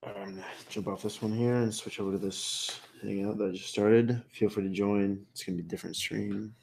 I'm gonna jump off this one here and switch over to this Hangout that I just started. Feel free to join. It's gonna be a different stream.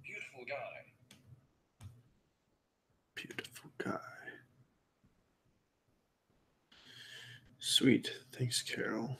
Beautiful guy. Beautiful guy. Sweet. Thanks, Carol.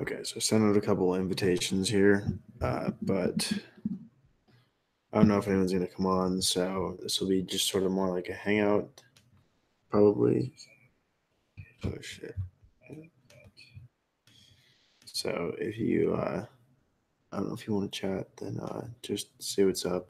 Okay, so I sent out a couple invitations here, but I don't know if anyone's gonna come on. So this will be just sort of more like a hangout, probably. Oh shit! So if you, I don't know if you want to chat, then just say what's up.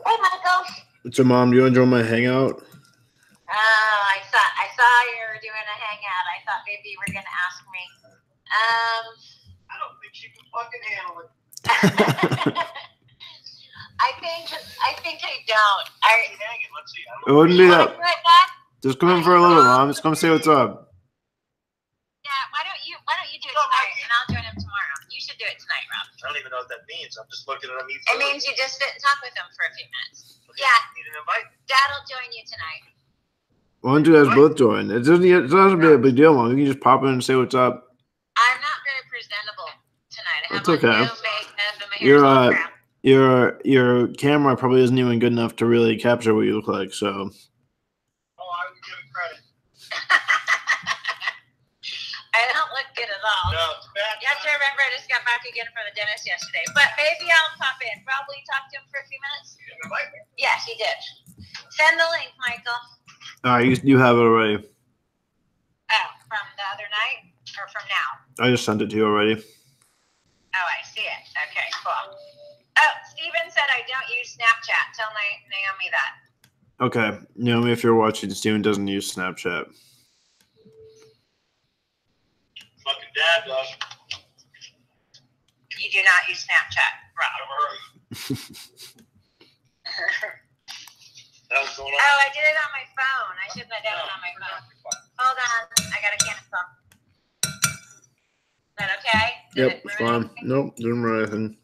Hey, Michael. So, Mom, do you want to join my hangout? I saw you were doing a hangout. I thought maybe you were going to ask me. I don't think she can fucking handle it. I think I don't. Let's see. It wouldn't be that. Do it, Dad? Just come in for a little bit, Mom. Just come say what's up. Yeah, why don't you do it tonight, and I'll join him tomorrow. You should do it tonight, Rob. I don't even know what that means. I'm just looking at him. It means you just sit and talk with him for a few minutes. Okay, Yeah. Need an invite? Dad will join you tonight. Why don't you guys both join? It doesn't have to be a big deal, Mom. You can just pop in and say what's up. I'm not very presentable tonight. I have That's okay. no makeup and my hair's all crap. Your camera probably isn't even good enough to really capture what you look like. So. Oh, I would give it credit. I don't look good at all. No, it's bad. You have to remember I just got back again from the dentist yesterday. But maybe I'll pop in. Probably talk to him for a few minutes. You didn't invite me. Yes, he did. Send the link, Michael. All right, you have it already. Oh, from the other night or from now? I just sent it to you already. Oh, I see it. Okay, cool. Oh, Steven said I don't use Snapchat. Tell Naomi that. Okay, Naomi, if you're watching, Steven doesn't use Snapchat. Fucking dad does. You do not use Snapchat, Rob. Never heard. That was going on. Oh, I did it on my phone. I shouldn't have done it on my phone. Hold on. I got to cancel. Is that okay? Yep, it's fine. Nope, didn't write anything.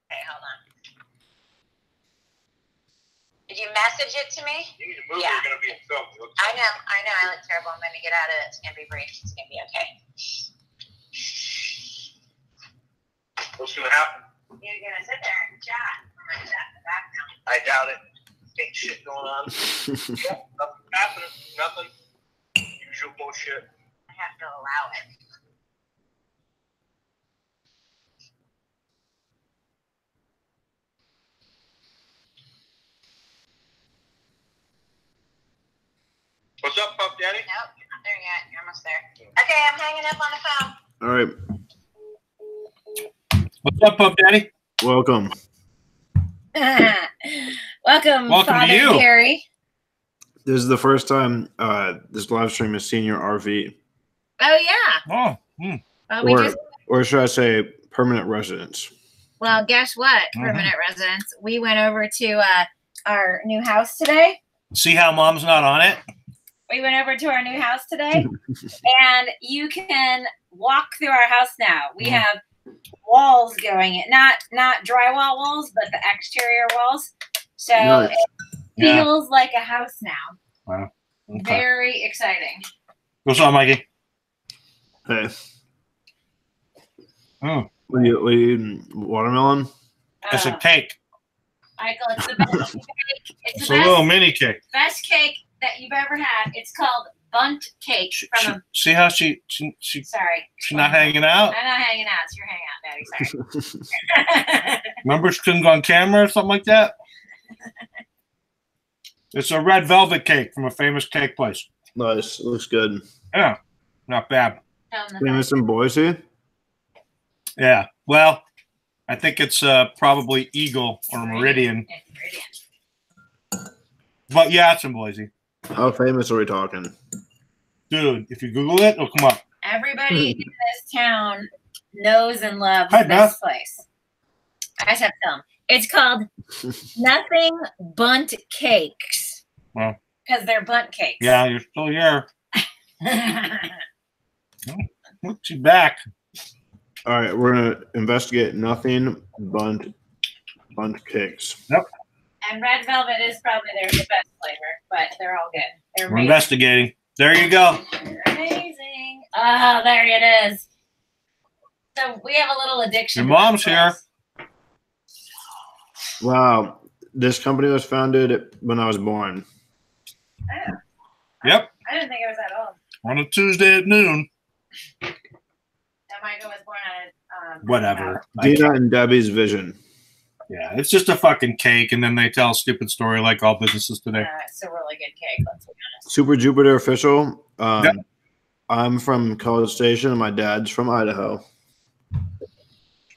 Okay, hold on. Did you message it to me? You need to move. Yeah. You're going to be in film. I know. I look terrible. I'm going to get out of it. It's going to be brief. It's going to be okay. What's going to happen? You're going to sit there and chat. I'm going to chat in the background. I doubt it. Ain't shit going on. Yeah, nothing happening. Nothing. Usual bullshit. I have to allow it. What's up, Puff Daddy? Nope, you're not there yet. You're almost there. Okay, I'm hanging up on the phone. All right, What's up, Puff Daddy? welcome. Welcome Welcome to you. Gerry. This is the first time this live stream has seen your RV, Oh yeah. Oh, or should I say, permanent residence. Well, guess what? Permanent residents. We went over to our new house today. see how Mom's not on it? We went over to our new house today, and you can walk through our house now. We have walls going in, not drywall walls, but the exterior walls. So Nice. it feels like a house now. Wow. Okay. Very exciting. What's up, Mikey? Hey, Oh, what are you eating? Watermelon? it's a cake. Michael, it's the best cake. It's It's the a little best, mini cake. best cake that you've ever had. It's called Bunt Cake from See how she's Sorry. not hanging out? I'm not hanging out. It's your hangout, Daddy. Sorry. Remember she couldn't go on camera or something like that? It's a red velvet cake from a famous cake place. Nice. Looks good. Yeah, not bad. Famous in Boise? Yeah. Well, I think it's probably Eagle or Meridian. It's Meridian. But yeah, it's in Boise. How famous are we talking? Dude, if you Google it, it'll come up. Everybody in this town knows and loves Hi, this Beth. place. I just have film. It's called Nothing Bunt Cakes. Well. Because they're bunt cakes. Yeah, you're still here. She's back. All right, we're gonna investigate nothing bunt cakes. Yep. And red velvet is probably the best flavor, but they're all good. They're We're amazing. investigating. There you go. They're amazing. Oh, there it is. So we have a little addiction. Your to mom's this here. place. Wow, this company was founded when I was born. Oh, Yep. I didn't think it was that old. On a Tuesday at noon. And Michael was born on Whatever. Dina and Debbie's vision. Yeah, it's just a fucking cake, and then they tell a stupid story like all businesses today. It's a really good cake, let's be honest. Super Jupiter official. Yep. I'm from College Station, and my dad's from Idaho.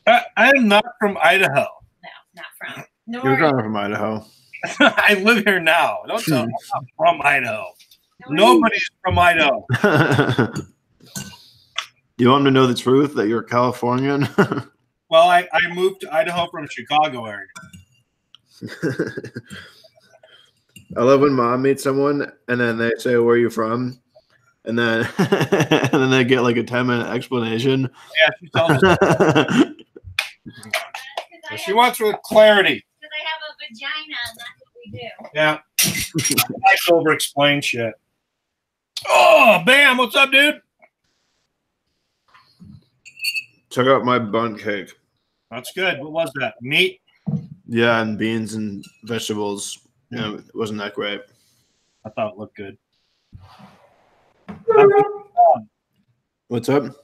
I am not from Idaho. No, not from. You're coming from Idaho. I live here now. Don't tell me I'm not from Idaho. Nobody's from Idaho. You want them to know the truth that you're a Californian? Well, I moved to Idaho from Chicago area. I love when mom meets someone and then they say, "Where are you from?" And then and then they get like a 10-minute explanation. Yeah, she tells us. She wants with clarity. Because I have a vagina, and that's what we do. Yeah. I like to over-explain shit. Oh, bam! What's up, dude? Check out my bun cake. That's good. What was that? Meat? Yeah, and beans and vegetables. Yeah, it wasn't that great. I thought it looked good. What's up?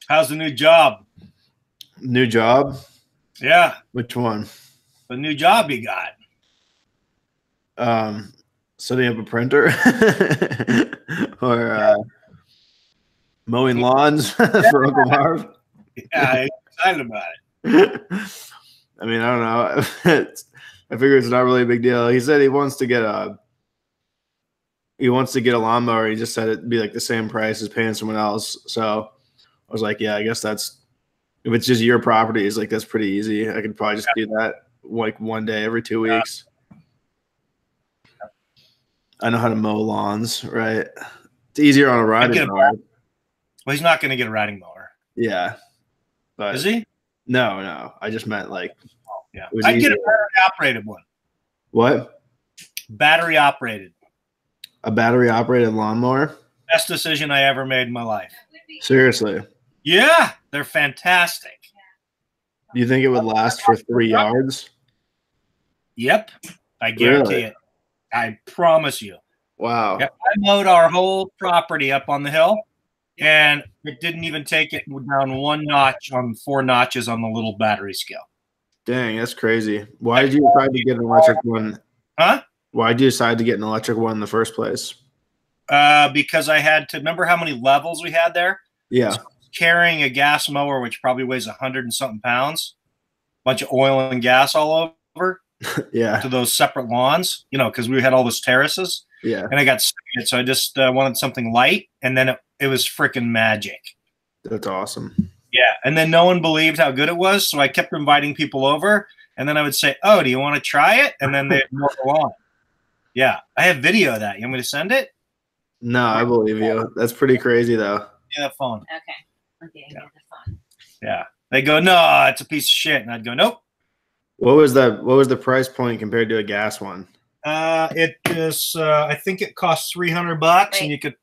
How's the new job? New job? Yeah, Which one? the new job you got. Setting up a printer or mowing lawns for Uncle Marv. Yeah, I'm excited about it. I mean, I don't know. I figure it's not really a big deal. He said he wants to get a lawnmower. He just said it'd be like the same price as paying someone else. So I was like, yeah, I guess that's, if it's just your property, it's like that's pretty easy. I could probably just do that like one day every 2 weeks. I know how to mow lawns, right? It's easier on a riding mower. Well, he's not going to get a riding mower. Yeah. But Is he? No. I just meant like, Yeah. was I'd get easier. a battery operated one. What? Battery operated. A battery operated lawnmower? Best decision I ever made in my life. Seriously. Yeah, they're fantastic. Do you think it would last for 3 yards? Yep. I guarantee Really? it. I promise you. Wow. Yep. I mowed our whole property up on the hill, and it didn't even take it down one notch on 4 notches on the little battery scale. Dang, that's crazy. Why did you decide to get an electric one? Huh? Why did you decide to get an electric one in the first place? Because I had to remember how many levels we had there. Yeah. Carrying a gas mower, which probably weighs 100 and something pounds, bunch of oil and gas all over Yeah. to those separate lawns, because we had all those terraces, Yeah. and I got sick of it, so I just wanted something light, and then it was freaking magic. That's awesome. Yeah, and then no one believed how good it was, so I kept inviting people over, and then I would say, "Oh, do you want to try it?" And then they'd mow the lawn. Yeah, I have video of that. You want me to send it? No, I believe you. That's pretty crazy, though. Yeah, phone. Okay. I'm getting the phone. Yeah, they go, "No, it's a piece of shit," and I'd go, "Nope." What was the price point compared to a gas one? It is. I think it costs $300, and you could.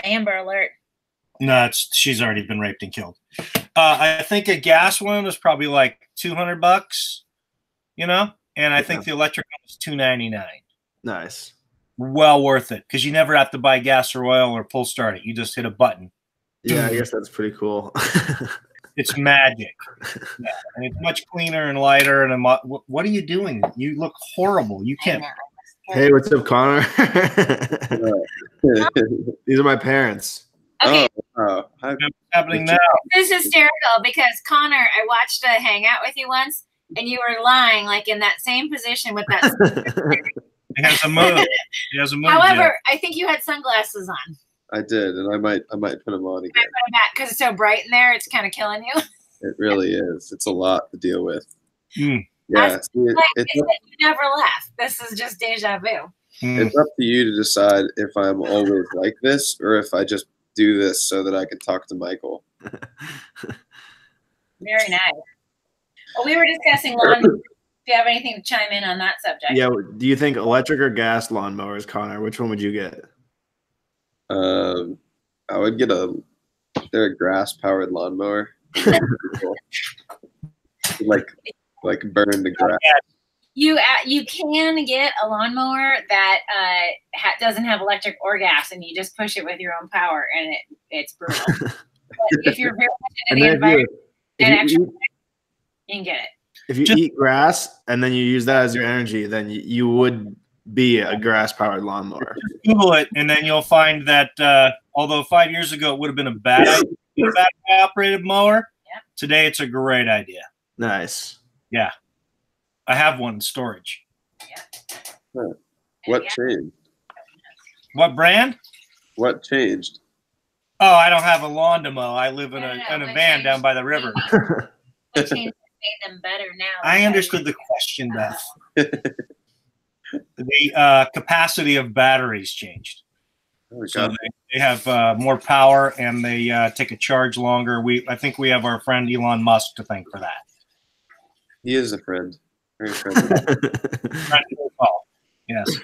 Amber alert. No, she's already been raped and killed. I think a gas one was probably like $200, and I think the electric one was $299. Nice. Well worth it because you never have to buy gas or oil or pull start it. You just hit a button. Yeah, I guess that's pretty cool. It's magic. Yeah, and it's much cleaner and lighter. And what are you doing? You look horrible. You can't. Hey, what's up, Connor? These are my parents. Okay. Oh, What's happening now? This is hysterical because Connor, I watched a Hangout with you once, and you were lying like in that same position with that. He has a move. He has a move. However, I think you had sunglasses on. I did, and I might put them on I again. put them back because it's so bright in there. It's kind of killing you. It really is. It's a lot to deal with. Mm. Yeah, see, Like, it's you never left. This is just deja vu. it's up to you to decide if I'm always like this or if I just do this so that I can talk to Michael. Very nice. Well, we were discussing lawn. Do you have anything to chime in on that subject? Yeah. Do you think electric or gas lawnmowers, Connor? Which one would you get? I would get a grass-powered lawnmower. like burn the grass. You can get a lawnmower that doesn't have electric or gas, and you just push it with your own power, and it's brutal. But if you're very much into the environment and actually, you can get it. If you eat grass and then you use that as your energy, then you would be a grass-powered lawnmower. Google it, and then you'll find that although 5 years ago it would have been a bad idea, a battery-operated mower, today it's a great idea. Nice. Yeah. I have one in storage. Huh. What changed? What brand? What changed? Oh, I don't have a lawn to mow. I live in a What van changed? down by the river. What changed made them better now? I understood the question, Beth. The capacity of batteries changed. Oh, So God. they have more power and they take a charge longer. I think we have our friend Elon Musk to thank for that. He is a friend. Very friendly. Yes.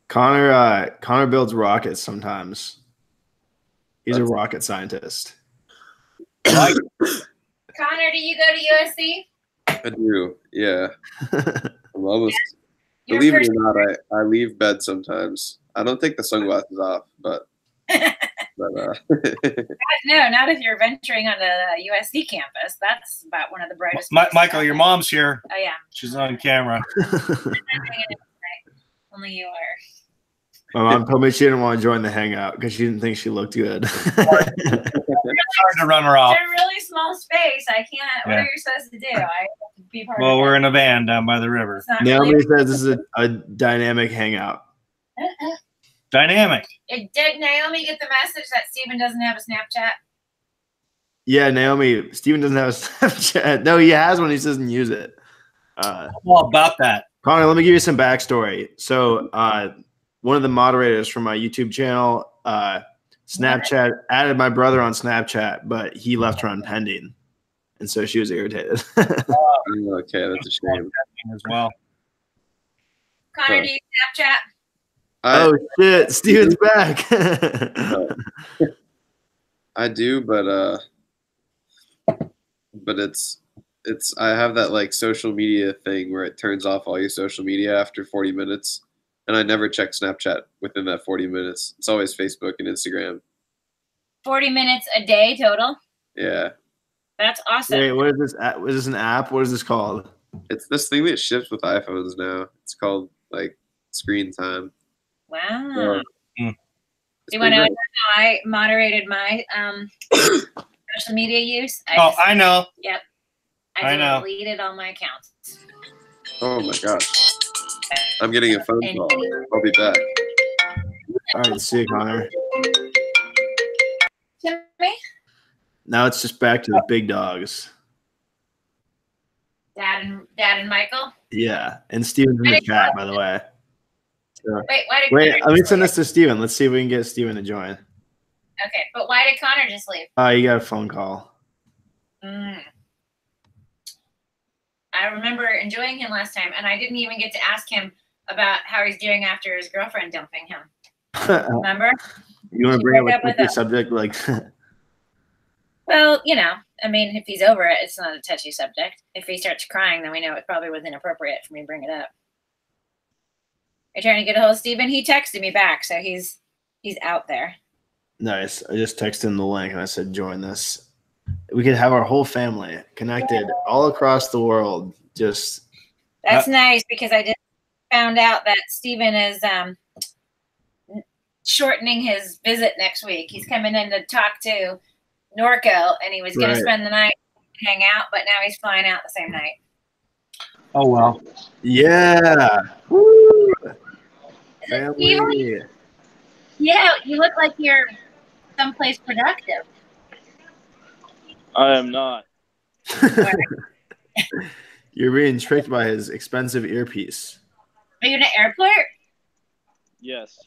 Connor builds rockets sometimes. He's a rocket scientist. Connor, do you go to USC? I do. Yeah. I'm almost. Your Believe it first- or not, I leave bed sometimes. I don't take the sunglasses off, but No, not if you're venturing on the USC campus. That's about one of the brightest. Michael, your mom's here. Oh yeah, She's on camera. only you are. My mom told me she didn't want to join the hangout because she didn't think she looked good. It's hard to run her off. They're a really small space. I can't. What Yeah. are you supposed to do? I have to be part Well, of we're it. in a van down by the river. It's not Naomi really. says this is a dynamic hangout. Dynamic. Did Naomi get the message that Steven doesn't have a Snapchat? Yeah, Naomi, Steven doesn't have a Snapchat. No, he has one. He just doesn't use it. I'm all about that. Connor, let me give you some backstory. So one of the moderators from my YouTube channel, Snapchat, added my brother on Snapchat, but he left her on pending. And so she was irritated. okay, that's a shame. As well. Connor, do you Snapchat? Oh, shit. Steven's back. I do, but it's I have that like social media thing where it turns off all your social media after 40 minutes, and I never check Snapchat within that 40 minutes. It's always Facebook and Instagram. 40 minutes a day total. Yeah, That's awesome. Wait, what is this? Is this an app? What is this called? it's this thing that ships with iPhones now. It's called like screen time. Wow. So, Hmm. it's Do you want to pretty know how I moderated my social media use? I know. Yep. I know. Deleted all my accounts. great. Oh my gosh, I'm getting a phone And- call. I'll be back. All right, see you, Connor. Jimmy? Now it's just back to the big dogs. Dad and Michael? Yeah, and Steven's in the chat, by the way. So, Wait, why did wait, Connor let me just send leave? this to Steven. Let's see if we can get Steven to join. Okay, but why did Connor just leave? You got a phone call. I remember enjoying him last time, and I didn't even get to ask him about how he's doing after his girlfriend dumping him. Remember? You want to She bring broke up up with a him. subject like Well, I mean, if he's over it, it's not a touchy subject. If he starts crying, then we know it probably was inappropriate for me to bring it up. Are you trying to get a hold of Steven? He texted me back, so he's out there. nice? I just texted him the link and I said, join this. We could have our whole family connected all across the world. Just That's nice because I just found out that Steven is shortening his visit next week. He's coming in to talk to Norco, and he was going Right. to spend the night, hang out, but now he's flying out the same night. Oh, well. yeah. Woo! Steven, Family. yeah, you look like you're someplace productive. I am not. You're being tricked by his expensive earpiece. Are you in an airport? Yes.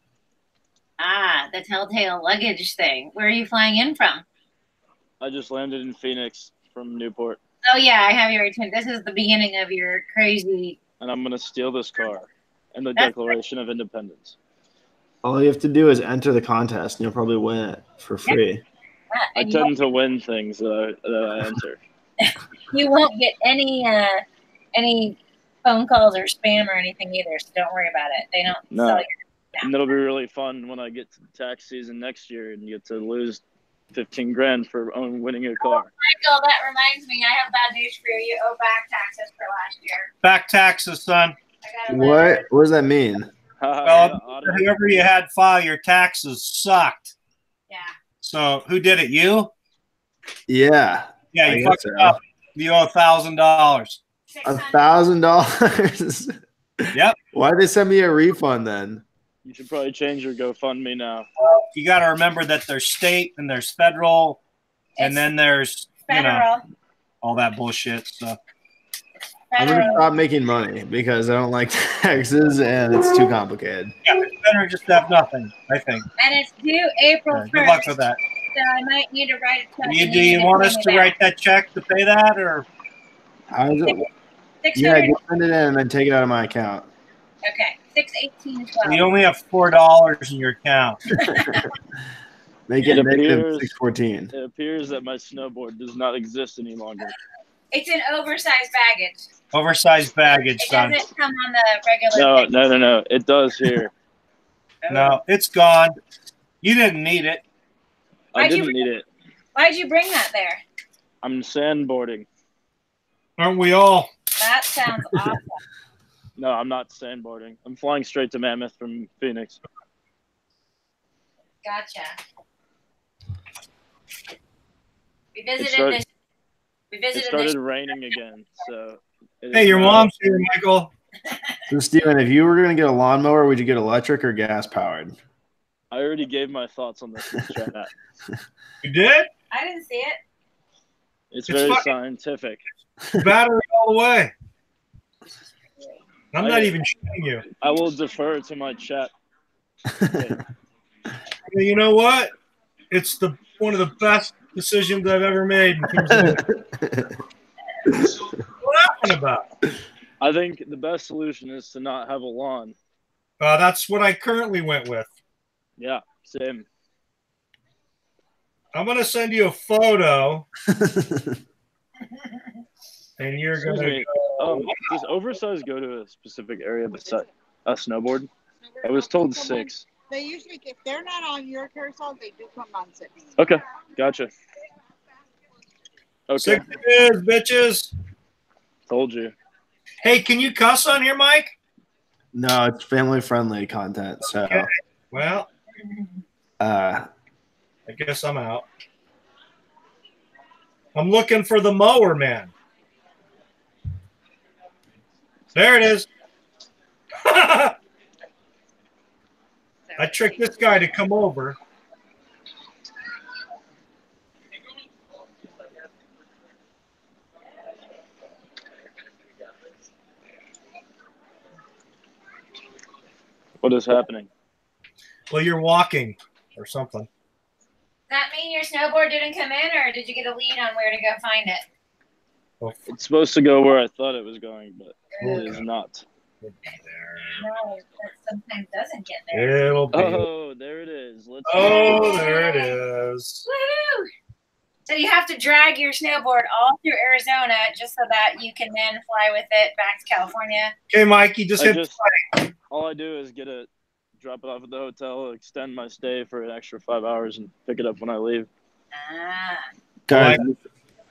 Ah, the telltale luggage thing. Where are you flying in from? I just landed in Phoenix from Newport, Oh, yeah, I have your itinerary. This is the beginning of your crazy. and I'm going to steal this car and the That's- Declaration of Independence. All you have to do is enter the contest and you'll probably win it for free. I And you tend to win things that I enter. won't get any phone calls or spam or anything either, so don't worry about it. They don't No. sell your. And it'll be really fun when I get to tax season next year and get to lose 15 grand for winning a car. Michael, that reminds me, I have bad news for you. You owe back taxes for last year. Back taxes, son. I got a letter. What does that mean? Well, whoever you had file your taxes sucked. Yeah. So who did it? You? Yeah. Yeah, I you guess fucked so. it up. You owe $1,000. $1,000. Yep. Why'd they send me a refund then? You should probably change your GoFundMe now. You got to remember that there's state and there's federal, and then there's Federal. all that bullshit stuff. I'm gonna stop making money because I don't like taxes and it's too complicated. Yeah, it's better just to have nothing, I think. And it's due April 1st. Good luck with that. So I might need to write a check. Do you want us to write that check to pay that, or? Yeah, just send it in and then take it out of my account. Okay, 618.12. You only have $4 in your account. Make it negative 614. It appears that my snowboard does not exist any longer. It's an oversized baggage. Oversized baggage, It son. doesn't come on the regular thing. No. It does here. No, it's gone. You didn't need it. I didn't need it. Why'd you bring that there? I'm sandboarding. Aren't we all? That sounds awful. No, I'm not sandboarding. I'm flying straight to Mammoth from Phoenix. Gotcha. We visited It started raining again, so. Hey, your mom's here, Michael. So, Steven, if you were going to get a lawnmower, would you get electric or gas powered? I already gave my thoughts on this in the chat. You did? I didn't see it. It's very scientific. Battery all the way. I'm not even showing you. I will defer to my chat. You know what? It's one of the best decisions I've ever made. In terms of what happened about? I think the best solution is to not have a lawn. That's what I currently went with. Yeah, same. I'm going to send you a photo. And you're going to does oversized go to a specific area besides a snowboard? I was told 6. They usually, if they're not on your carousel, they do come on 6. Okay, gotcha. Okay. 6 it is, bitches. Told you. Hey, can you cuss on here, Mike? No, it's family-friendly content. So, okay. Well, I guess I'm out. I'm looking for the mower man. There it is. I tricked this guy to come over. What is happening? Well, you're walking or something. Does that mean your snowboard didn't come in, or did you get a lead on where to go find it? Well, it's supposed to go where I thought it was going, but it is not. No, it sometimes doesn't get there. It'll be. Oh, there it is. There it is. Woo! So you have to drag your snowboard all through Arizona just so that you can then fly with it back to California. Okay, Mike, you just hit play. All I do is drop it off at the hotel, extend my stay for an extra 5 hours, and pick it up when I leave. Guys,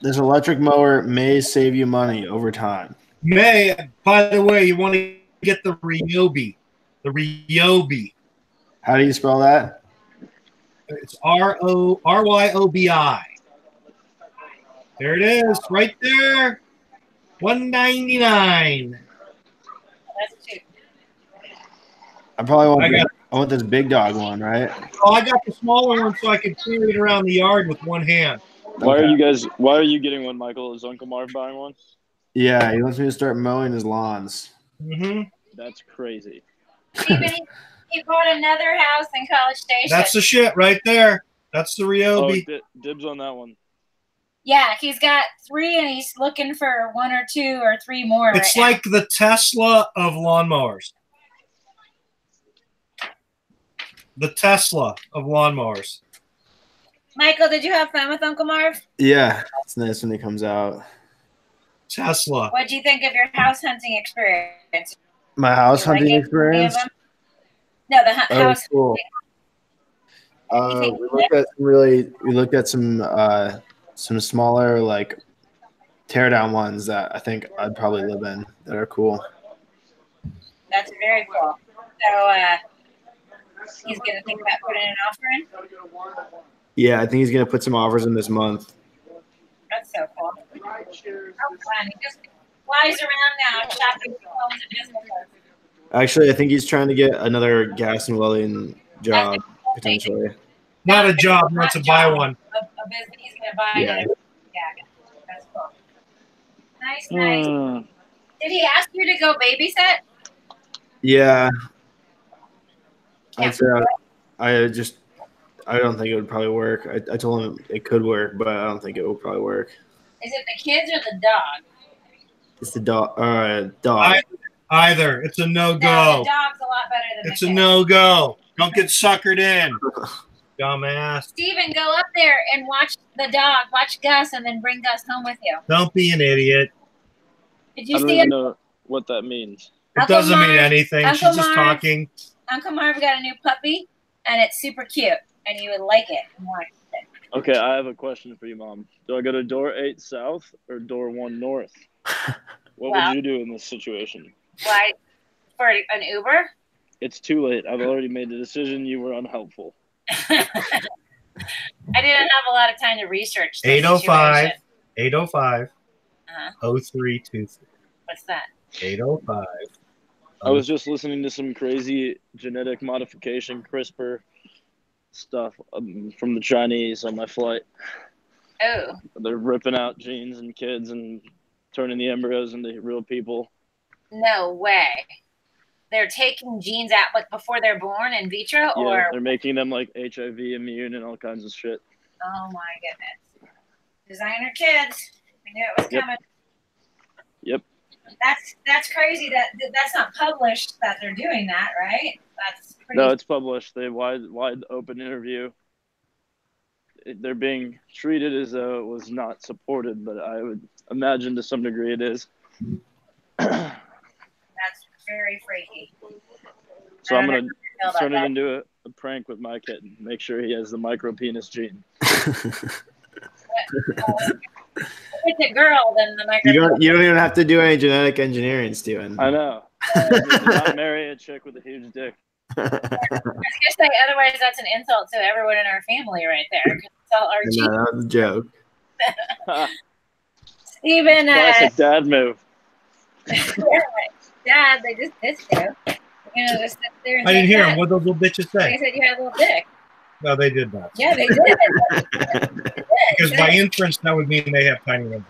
this electric mower may save you money over time. By the way, you want to get the Ryobi. The Ryobi. How do you spell that? It's RYOBI. There it is, right there. $199. That's cheap. I probably want this big dog one, right? Oh, I got the smaller one so I can carry it around the yard with one hand. Why are you getting one, Michael? Is Uncle Marv buying one? Yeah, he wants me to start mowing his lawns. Mm-hmm. That's crazy. He bought another house in College Station. That's the shit right there. That's the Ryobi. Oh, dibs on that one. Yeah, he's got 3 and he's looking for 1 or 2 or 3 more. It's like the Tesla of lawnmowers. The Tesla of lawnmowers. Michael, did you have fun with Uncle Marv? Yeah, it's nice when he comes out. Tesla. What do you think of your house hunting experience? My house hunting experience? No, the house. Cool. We looked at some smaller like tear down ones that I think I'd probably live in that are cool. That's very cool. So he's gonna think about putting an offer in? Yeah, I think he's gonna put some offers in this month. That's so cool. Oh, fun. flies around now shopping for homes and businesses. Actually, I think he's trying to get another gas and welding job potentially. Not a job, not to buy one. A business he's going to buy. Yeah. That's cool. Nice. Did he ask you to go babysit? Yeah. I'd say I don't think it would probably work. I told him it could work, but I don't think it will probably work. Is it the kids or the dog? It's the dog. Dog. Either. It's a no-go. No, the dog's a lot better than It's the a kids. no-go. Don't get suckered in. Dumbass. Steven, go up there and watch the dog. Watch Gus and then bring Gus home with you. Don't be an idiot. Did I you don't see even it? know what that means. It Uncle doesn't mean Marv- anything. Uncle She's just Marv- talking. Uncle Marv got a new puppy, and it's super cute, and you would like it more. Okay, I have a question for you, Mom. Do I go to door 8 south or door 1 north? What Well- would you do in this situation? Why? For an Uber? It's too late. I've already made the decision. You were unhelpful. I didn't have a lot of time to research the 805. situation. 805. Uh-huh. 0323. What's that? 805. I was just listening to some crazy genetic modification CRISPR stuff from the Chinese on my flight. Oh, They're ripping out genes in kids and turning the embryos into real people. no way. They're taking genes out like before they're born in vitro, Yeah, or they're making them like HIV immune and all kinds of shit. oh my goodness, designer kids. We knew it was Yep. coming. Yep. That's crazy. That's not published that they're doing that, right? That's pretty. No, it's published. They wide open interview. They're being treated as though it was not supported, but I would imagine to some degree it is. That's very freaky. So I'm I gonna don't know how I feel turn about it into a prank with my kitten. Make sure he has the micro penis gene. If it's a girl, then the You microphone. don't even have to do any genetic engineering, Steven. I know. Do not marry a chick with a huge dick. I was gonna say, otherwise that's an insult to everyone in our family right there. 'Cause it's all our No, that was a joke. Steven, Classic dad move. Dad, they just dissed you. You know, just sit there and I didn't say hear that. them. What those little bitches They say? said you had a little dick. No, they did not. Yeah, they did. Because by inference, that would mean they have tiny ones.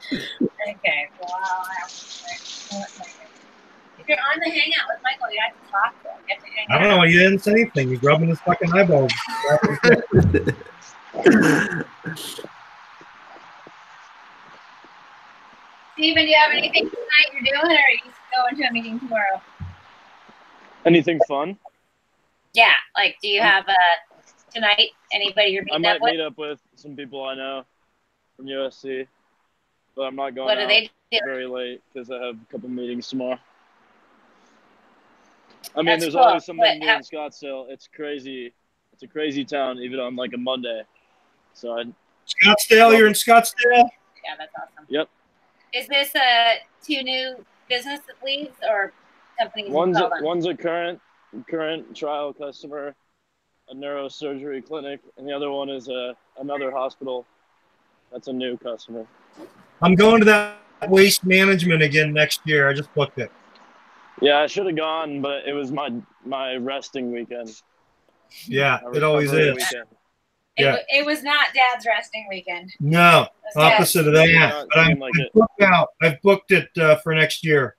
Okay, well, if you're on the Hangout with Michael, you have to talk to him. You have to hang I don't know. He didn't say anything. He's rubbing his fucking eyeballs. Steven, do you have anything tonight you're doing, or are you going to a meeting tomorrow? Anything fun? Yeah, like, do you have tonight anybody you're I meeting might up with? meet up with some people I know from USC, but I'm not going What do out they do? very late because I have a couple meetings tomorrow. I mean, That's there's cool. always something But new in Scottsdale. It's crazy. It's a crazy town, even on like a Monday. So Scottsdale, you're in Scottsdale? Yeah, that's awesome. Yep. Is this two new business leads or companies? you one's call them? one's a current trial customer, a neurosurgery clinic, and the other one is another hospital. That's a new customer. I'm going to that waste management again next year. I just booked it. Yeah, I should have gone, but it was my resting weekend. Yeah, my it always recovery is. weekend. Yeah. It was not Dad's resting weekend. No, It was opposite of It did that. not But seem like I've it. booked out. I've booked it for next year.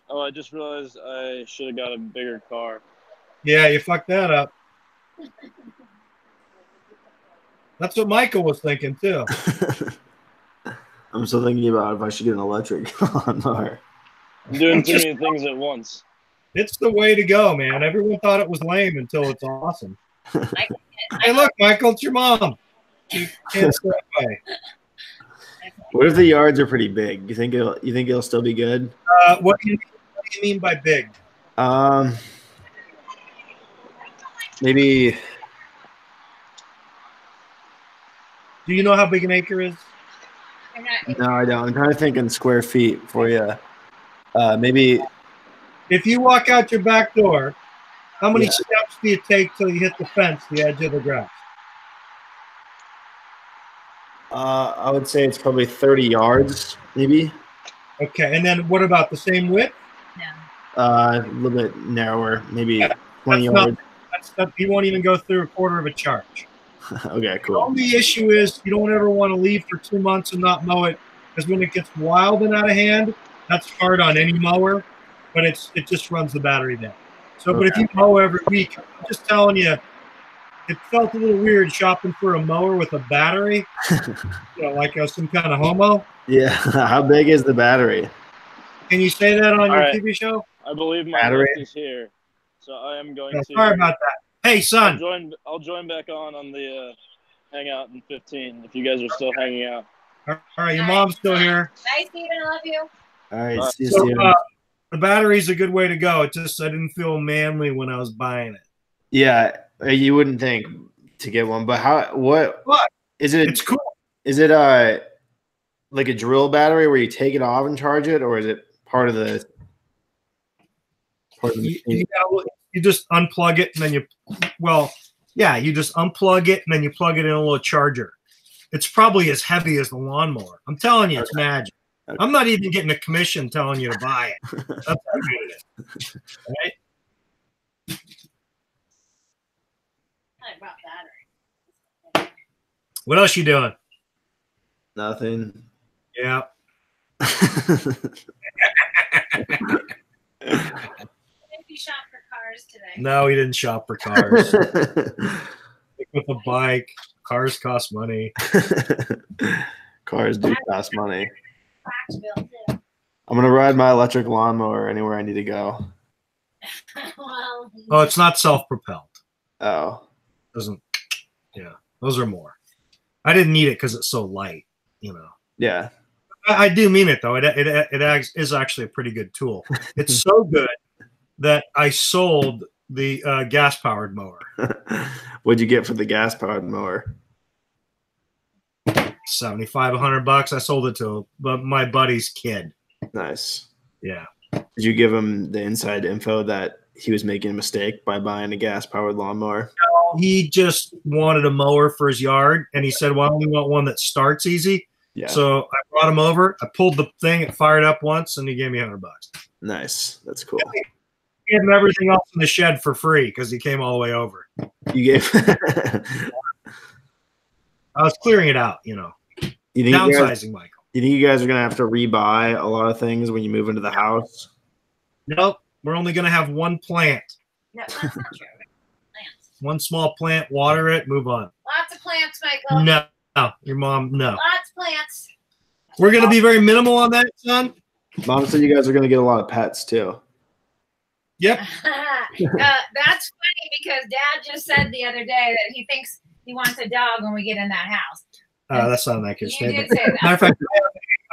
Oh, I just realized I should have got a bigger car. Yeah, you fucked that up. That's what Michael was thinking too. I'm still thinking about if I should get an electric lawnmower. I'm doing too many things at once. It's the way to go, man. Everyone thought it was lame until it's awesome. Hey, look, Michael, it's your mom. You can't stay away. What if the yards are pretty big? You think it'll still be good? What do you mean by big? Maybe. Do you know how big an acre is? No, I don't. I'm trying to think in square feet for you. Maybe. If you walk out your back door, how many Yeah. steps do you take till you hit the fence, the edge of the grass? I would say it's probably 30 yards, maybe. Okay, and then what about the same width? No. A little bit narrower, maybe 20 yards. He won't even go through a quarter of a charge. Okay, The cool. only issue is you don't ever want to leave for 2 months and not mow it, because when it gets wild and out of hand, that's hard on any mower, but it just runs the battery down. So, but if you mow every week, I'm just telling you, it felt a little weird shopping for a mower with a battery, like some kind of homo. Yeah. How big is the battery? Can you say that on All your right. TV show? I believe my Battery. list is here, so I am going to. Sorry about that. Hey, son. I'll join back on the Hangout in 15 if you guys are still hanging out. All right, your mom's still here. Bye, Steven. I love you. All right. See you So, soon. the battery's a good way to go. It just I didn't feel manly when I was buying it. Yeah, you wouldn't think to get one, but what is it? It's cool. Is it like a drill battery where you take it off and charge it, or is it part of the machine? You just unplug it and then you just unplug it and then you plug it in a little charger. It's probably as heavy as the lawnmower. I'm telling you, it's magic. Okay. I'm not even getting a commission telling you to buy it. That's how good it is. Right? I brought battery. What else you doing? Nothing. Yeah. You shop for cars today. No, he didn't shop for cars. With a bike, cars cost money. Cars do cost money. Bill, too. I'm gonna ride my electric lawnmower anywhere I need to go. Well, Oh, it's not self-propelled. Oh, Doesn't. Yeah, those are more. I didn't need it because it's so light. yeah. I do mean it though. It is actually a pretty good tool. It's so good that I sold the gas-powered mower. What'd you get for the gas-powered mower? $75-$100. I sold it to my buddy's kid. Nice. Yeah. Did you give him the inside info that he was making a mistake by buying a gas-powered lawnmower? He just wanted a mower for his yard, and he said, "Well, I only want one that starts easy." Yeah. So I brought him over. I pulled the thing, it fired up once, and he gave me $100. Nice. That's cool. He had everything else in the shed for free because he came all the way over. You gave. I was clearing it out, You think you guys, downsizing, Michael. you think you guys are gonna have to rebuy a lot of things when you move into the house? Nope, we're only going to have one plant, no, that's not true. Plants. one small plant. Water it, move on. Lots of plants, Michael. No, your mom, no. Lots of plants. We're going to be very minimal on that, son. Mom said you guys are gonna get a lot of pets too. Yep. That's funny because Dad just said the other day that he thinks he wants a dog when we get in that house. That's not an accurate You did statement. say that. Matter of fact,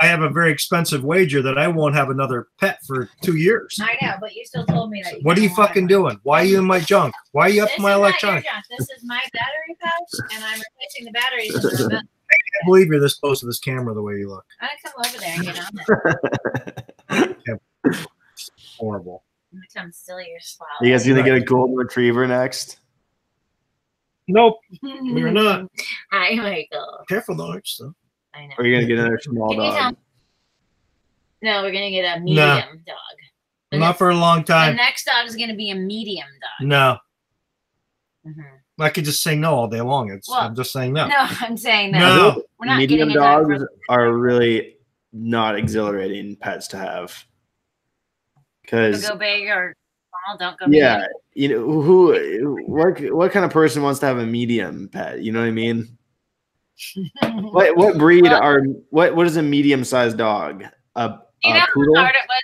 I have a very expensive wager that I won't have another pet for 2 years. I know, but you still told me that. What are you didn't want fucking one. doing? Why are you in my junk? Why are you up This in my is electronics? Not your junk. This is my battery pouch, and I'm replacing the batteries in the remote. I can't believe you're this close to this camera the way you look. I'm gonna come over there and get on it. Horrible. I'm gonna come steal your spot. You guys gonna get a golden retriever next? Nope, we're not. Hi, Michael. Careful, though. So. I know. Or are you gonna get another small Can you tell- dog? No, we're gonna get a medium dog. And Not for a long the time. next dog is gonna be a medium dog. No, Mhm. I could just say no all day long. I'm just saying no. No, I'm saying that. No. We're not Medium getting a dog dogs from- are really not exhilarating pets to have. Because Go big or small. Don't go yeah, what kind of person wants to have a medium pet? You know what I mean? big. What breed Well- are what is a medium-sized dog? A You know poodle? how hard it was?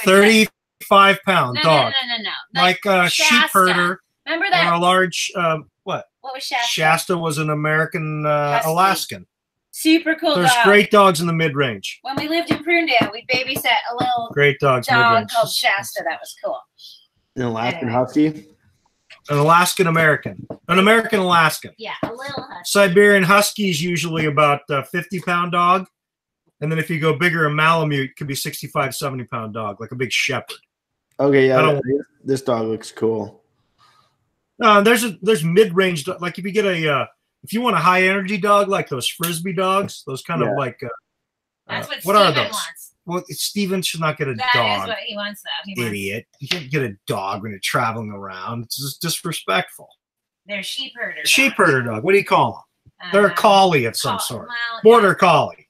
35-pound No, dog, no. like a sheep Shasta. herder Remember or that? a large what? What was Shasta? Shasta was an American Husky. Alaskan. Super cool There's dog. great dogs in the mid-range. When we lived in Prunedale, we babysat a little Great dogs dog mid-range. called Shasta. That was cool. An Alaskan Anyway. Husky? An Alaskan American. An American Alaskan. Yeah, a little husky. Siberian Husky is usually about a 50-pound dog. And then if you go bigger, a Malamute could be 65, 70-pound dog, like a big shepherd. Okay, I yeah, don't- this dog looks cool. There's mid-range, like if you get a if you want a high energy dog like those Frisbee dogs, those kind of like That's what what are Steven those? wants. Well, Steven should not get a That dog. is what he wants, though. He wants, Idiot. You can't get a dog when you're traveling around. It's just disrespectful. they're sheep herder. Sheep dogs. herder dog. What do you call them? They're a collie of some sort. Well, Border collie.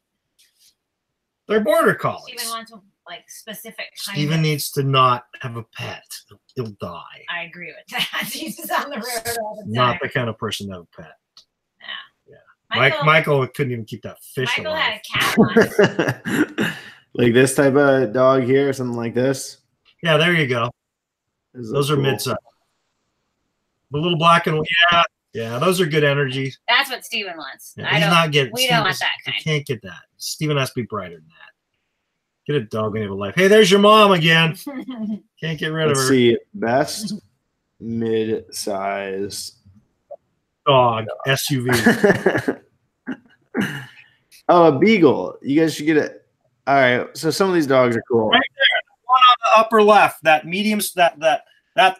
They're border yeah. collies. Steven wants like specific. Kind Steven of. needs to not have a pet. He'll die. I agree with that. He's just on the road all the time. Not the kind of person to have a pet. Yeah. Michael couldn't even keep that fish Michael alive. had a cat once. Like this type of dog here, something like this. Yeah, there you go. This Those is are cool. mid-size. The little black and white. Yeah, those are good energy. That's what Steven wants. Yeah, I he's don't. not getting. We don't want that You kind. can't get that. Steven has to be brighter than that. Get a dog when you have a life. Hey, there's your mom again. Can't get rid of Let's her. see. Best mid-size Dog SUV. Oh, a beagle. You guys should get it. All right. So some of these dogs are cool. Right there, the one on the upper left, that mediums, that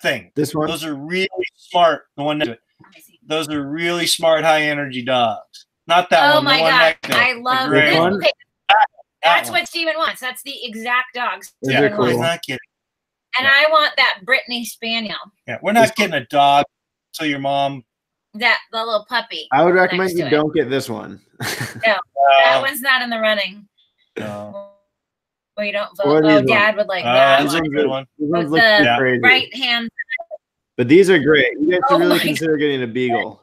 thing. This one. Those are really smart. The one next to it. Those are really smart, high energy dogs. Not that Oh one. my the one god, next to it. I The love gray this. one? Okay, That that's one. what Steven wants. That's the exact dogs. These Yeah, are Steven cool. he's wants. not kidding. And I want that Brittany Spaniel. Yeah, we're not getting a dog. So your mom. That the little puppy. I would recommend next you to it. don't get this one. That one's not in the running. No. Well, you don't Or vote. these Oh, ones. Dad would like Oh, that these one. are a good one. These ones With look the Yeah. crazy. right hand. But these are great. You guys should Oh really my consider getting a beagle.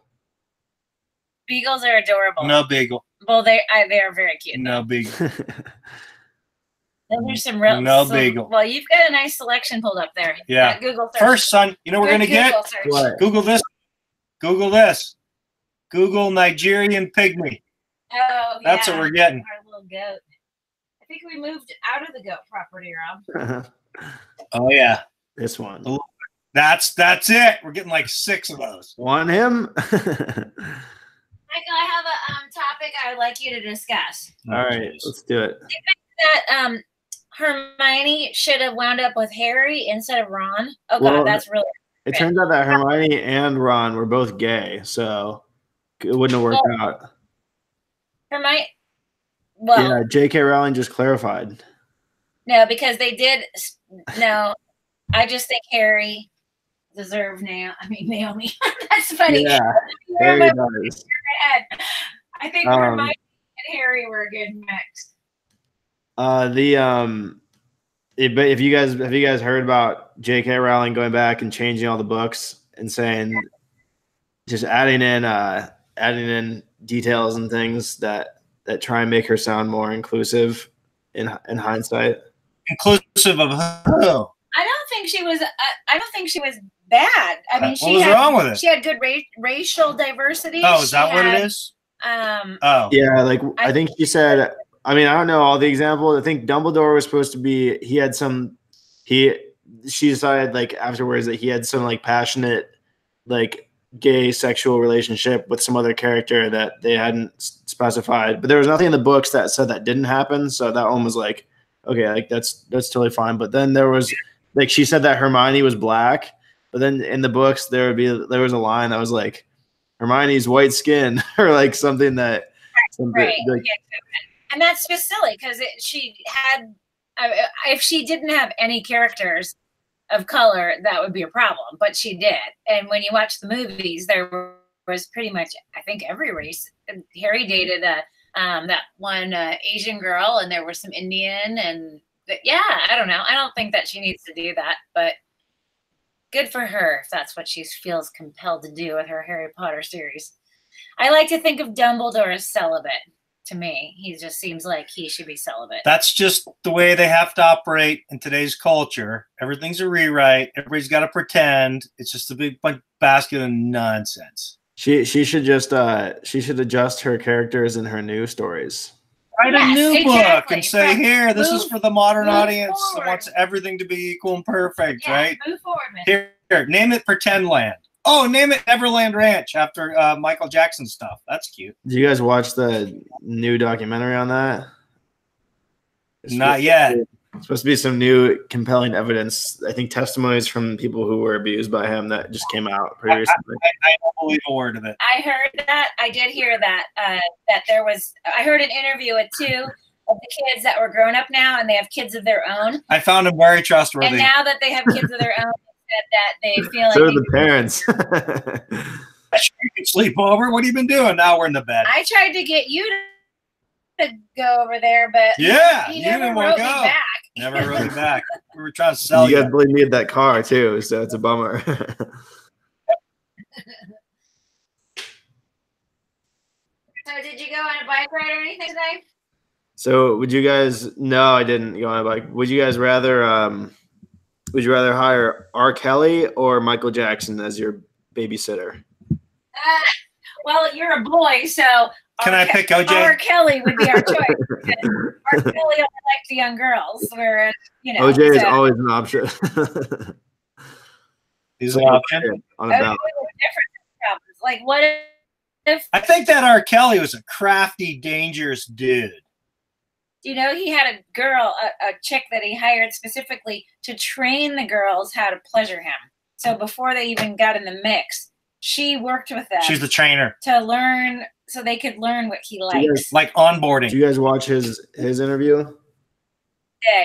Beagles are adorable. No beagle. Well, they are very cute. No beagle. Those are some real. No beagle. Well, you've got a nice selection pulled up there. Yeah. That Google search. First, son, you know what we're Good gonna get? Google search. What? Google this. Google this. Google Nigerian pygmy. Oh, That's yeah. what we're getting. Our little goat. I think we moved out of the goat property, Rob. Oh yeah. This one. That's it. We're getting like 6 of those. Want him? Michael, I have a topic I would like you to discuss. All right, let's do it. That Hermione should have wound up with Harry instead of Ron. Oh Well, god, that's really. It turns out that Hermione and Ron were both gay, so it wouldn't have worked out. Hermione. Well, Yeah, J.K. Rowling just clarified. no, because they did. No, I just think Harry deserved Naomi. That's funny. Yeah, Where Harry am I does. head? I think Hermione and Harry were a good mix. If you guys have you guys heard about J.K. Rowling going back and changing all the books and saying, just adding in details and things that try and make her sound more inclusive in hindsight. Inclusive of who? I don't think she was. I don't think she was bad. I mean, What was wrong with it? She had good racial diversity. Oh, is that what it is? Oh. Yeah, like I think she said. I mean, I don't know all the examples. I think Dumbledore was supposed to be. She decided like afterwards that he had some like passionate, like gay sexual relationship with some other character that they hadn't specified. But there was nothing in the books that said that didn't happen. So that one was like, okay, like that's totally fine. But then there was like she said that Hermione was black, but then in the books there was a line that was like Hermione's white skin or like something that. Right. Like, and that's just silly because she had. If she didn't have any characters of color, that would be a problem. But she did. And when you watch the movies, there was pretty much, I think, every race. Harry dated that one Asian girl, and there was some Indian, and yeah, I don't know. I don't think that she needs to do that, but good for her if that's what she feels compelled to do with her Harry Potter series. I like to think of Dumbledore as celibate. To me, he just seems like he should be celibate. That's just the way they have to operate in today's culture. Everything's a rewrite. Everybody's got to pretend. It's just a big basket of nonsense. She should just she should adjust her characters in her new stories. Write a new book exactly. and say, here, this is for the modern move audience that forward. wants everything to be equal and perfect, Yeah, right? move forward, man. Here, name it Pretend Land. Oh, name it Everland Ranch after Michael Jackson stuff. That's cute. Did you guys watch the new documentary on that? Not yet. Supposed to be some new compelling evidence. I think testimonies from people who were abused by him that just came out pretty recently. I don't believe a word of it. I heard that. I did hear that. That there was. I heard an interview with 2 of the kids that were grown up now, and they have kids of their own. I found him very trustworthy. And now that they have kids of their own, they said that they feel like So do the parents. You can sleep over. What have you been doing? Now we're in the bed. I tried to get you to go over there, but Yeah, he you never didn't wrote want me to go. back. Never wrote me back. We were trying to sell You you. guys really need that car too, so it's a bummer. So did you go on a bike ride or anything today? So would you guys? No, I didn't go on a bike. Would you guys rather? Would you rather hire R. Kelly or Michael Jackson as your babysitter? Well, you're a boy, so Can I pick OJ? R. Kelly would be our choice. R. Kelly only likes the young girls, whereas OJ is always an option. He's an option. On a ballot. different problems. Like, what if I think that R. Kelly was a crafty, dangerous dude. he had a girl, a chick that he hired specifically to train the girls how to pleasure him. So before they even got in the mix, she worked with them. She's the trainer. To learn, so they could learn what he likes. Like onboarding. Did you guys watch his interview?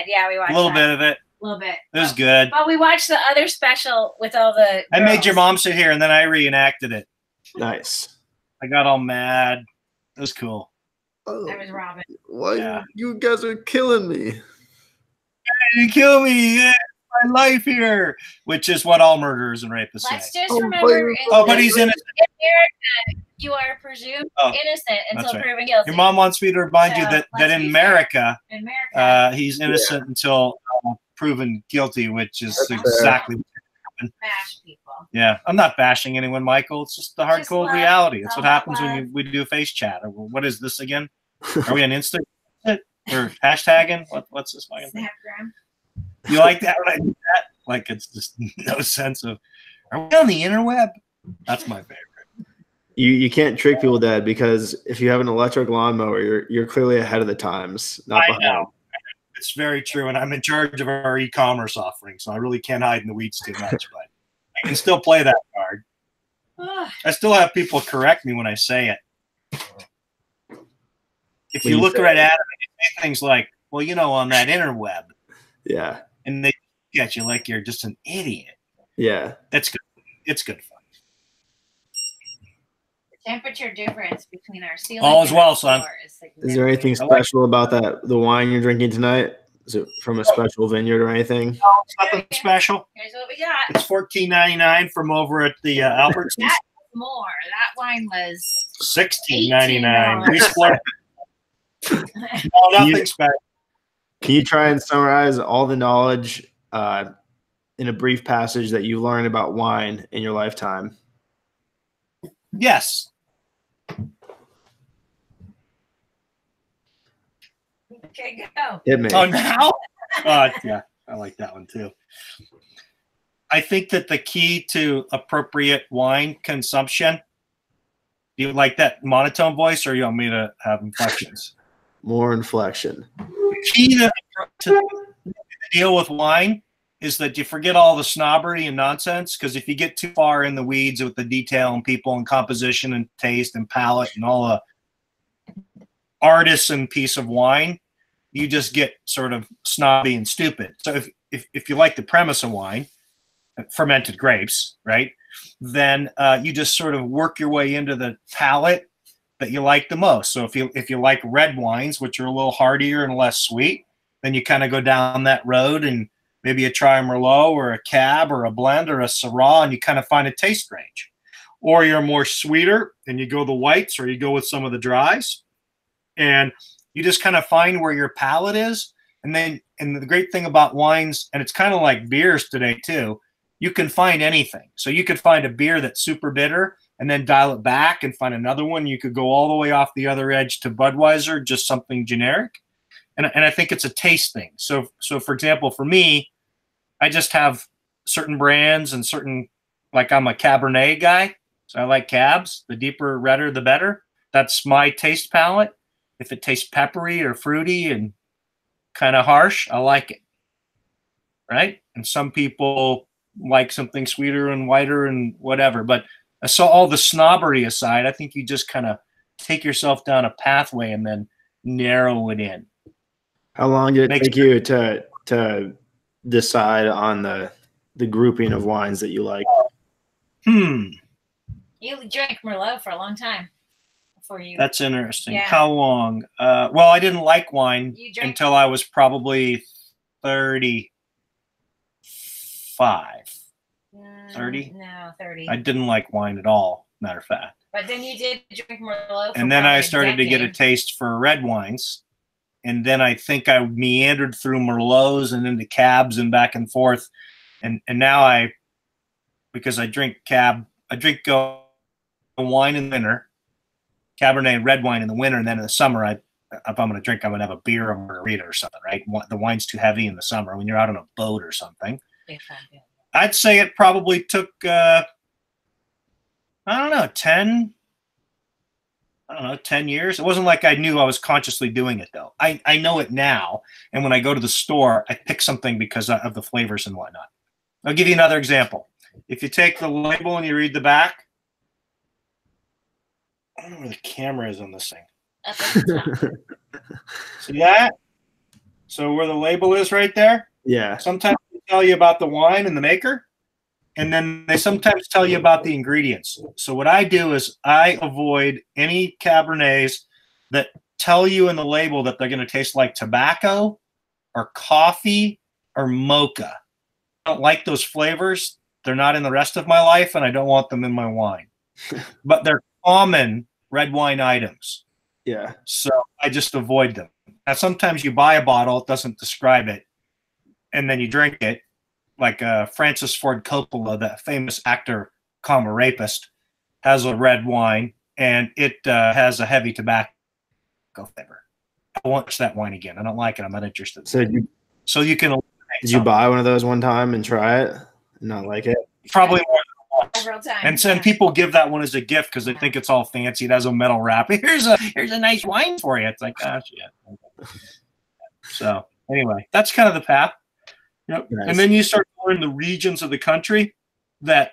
Yeah, we watched A little that. bit of it. A little bit. It was good. But we watched the other special with all the I made girls. your mom sit here, and then I reenacted it. Nice. I got all mad. It was cool. Oh, I was Robin. why Yeah. you guys are killing me? You kill me. Yeah, my life here, which is what all murderers and rapists Let's say. just remember, But he's innocent. in America, you are presumed innocent until right. proven guilty. Your mom wants me to remind you So, that let's in be America, In America, he's innocent until proven guilty, which is That's exactly. bash people. Yeah, I'm not bashing anyone, Michael. It's just the hard, Just cold love. reality. It's All what happens love. when we do face chat. Or what is this again? Are we on Insta? Or hashtagging? What's this fucking thing? Snapgram. You like that when I do that? Like it's just no sense of. Are we on the interweb? That's my favorite. You can't trick people, Dad, because if you have an electric lawnmower, you're clearly ahead of the times. Not I behind. know. It's very true, and I'm in charge of our e-commerce offering, so I really can't hide in the weeds too much. But I can still play that card. I still have people correct me when I say it. If When you you look say right it. at it, you say things like, "Well, on that interweb," Yeah. and they get you like you're just an idiot. Yeah. That's good. It's good fun. The temperature difference between our ceiling All is and well, our son. floor is Is there anything significant. special about the wine you're drinking tonight? Is it from a special vineyard or anything? It's nothing special. Here's what we got. It's $14.99 from over at the Albertsons. That was more. That wine was $16.99. We split. No, You- nothing special. Can you try and summarize all the knowledge in a brief passage that you learned about wine in your lifetime? Yes. okay. Go. Hit me. Oh, now? Yeah, I like that one too. I think that the key to appropriate wine consumption. Do you like that monotone voice, or you want me to have inflections? More inflection. Key to deal with wine is that you forget all the snobbery and nonsense, because if you get too far in the weeds with the detail and people and composition and taste and palate and all the artisan piece of wine, you just get sort of snobby and stupid. So if you like the premise of wine, fermented grapes, right, then you just sort of work your way into the palate that you like the most. So if you like red wines, which are a little heartier and less sweet, then you kind of go down that road, and maybe you try a Merlot or a Cab or a blend or a Syrah, and you kind of find a taste range. Or you're more sweeter and you go the whites, or you go with some of the dries, and you just kind of find where your palate is. And the great thing about wines, and it's kind of like beers today too, you can find anything. So you could find a beer that's super bitter and then dial it back and find another one. You could go all the way off the other edge to Budweiser, just something generic. And I think it's a taste thing. So for example, for me, I just have certain brands and certain, like I'm a Cabernet guy. So I like cabs. The deeper, redder, the better. That's my taste palette. If it tastes peppery or fruity and kind of harsh. I like it. Right? And some people like something sweeter and whiter and whatever. But so all the snobbery aside, I think you just kind of take yourself down a pathway and then narrow it in. How long did it take you to decide on the grouping of wines that you like? You drank Merlot for a long time before you. That's interesting. Yeah. How long? Well, I didn't like wine until I was probably 35. 30? No, 30. I didn't like wine at all, matter of fact. But then you did drink Merlot. And then I started to get a taste for red wines. And then I think I meandered through Merlots and into cabs and back and forth. And now because I drink wine in the winter, Cabernet and red wine in the winter, and then in the summer, if I'm going to drink, I'm going to have a beer or margarita or something, right? The wine's too heavy in the summer when you're out on a boat or something. I'd say it probably took, I don't know, 10 years. It wasn't like I knew I was consciously doing it, though. I know it now. And when I go to the store, I pick something because of the flavors and whatnot. I'll give you another example. If you take the label and you read the back, I don't know where the camera is on this thing. See that? So where the label is right there? Yeah. Sometimes they tell you about the wine and the maker, and then they sometimes tell you about the ingredients. So what I do is I avoid any Cabernets that tell you in the label that they're going to taste like tobacco or coffee or mocha. I don't like those flavors. They're not in the rest of my life, and I don't want them in my wine. But they're common red wine items. Yeah. So I just avoid them. Now, sometimes you buy a bottle, it doesn't describe it, and then you drink it. Like Francis Ford Coppola, the famous actor, comma rapist, has a red wine, and it has a heavy tobacco flavor. I won't touch that wine again. I don't like it. I'm not interested. So you can. Did you buy one of those one time and try it and not like it? Probably more than once. Several times. And some people give that one as a gift because they think it's all fancy. It has a metal wrap. Here's a nice wine for you. It's like, oh shit. So anyway, that's kind of the path. Yep. Nice. And then you start to learn the regions of the country that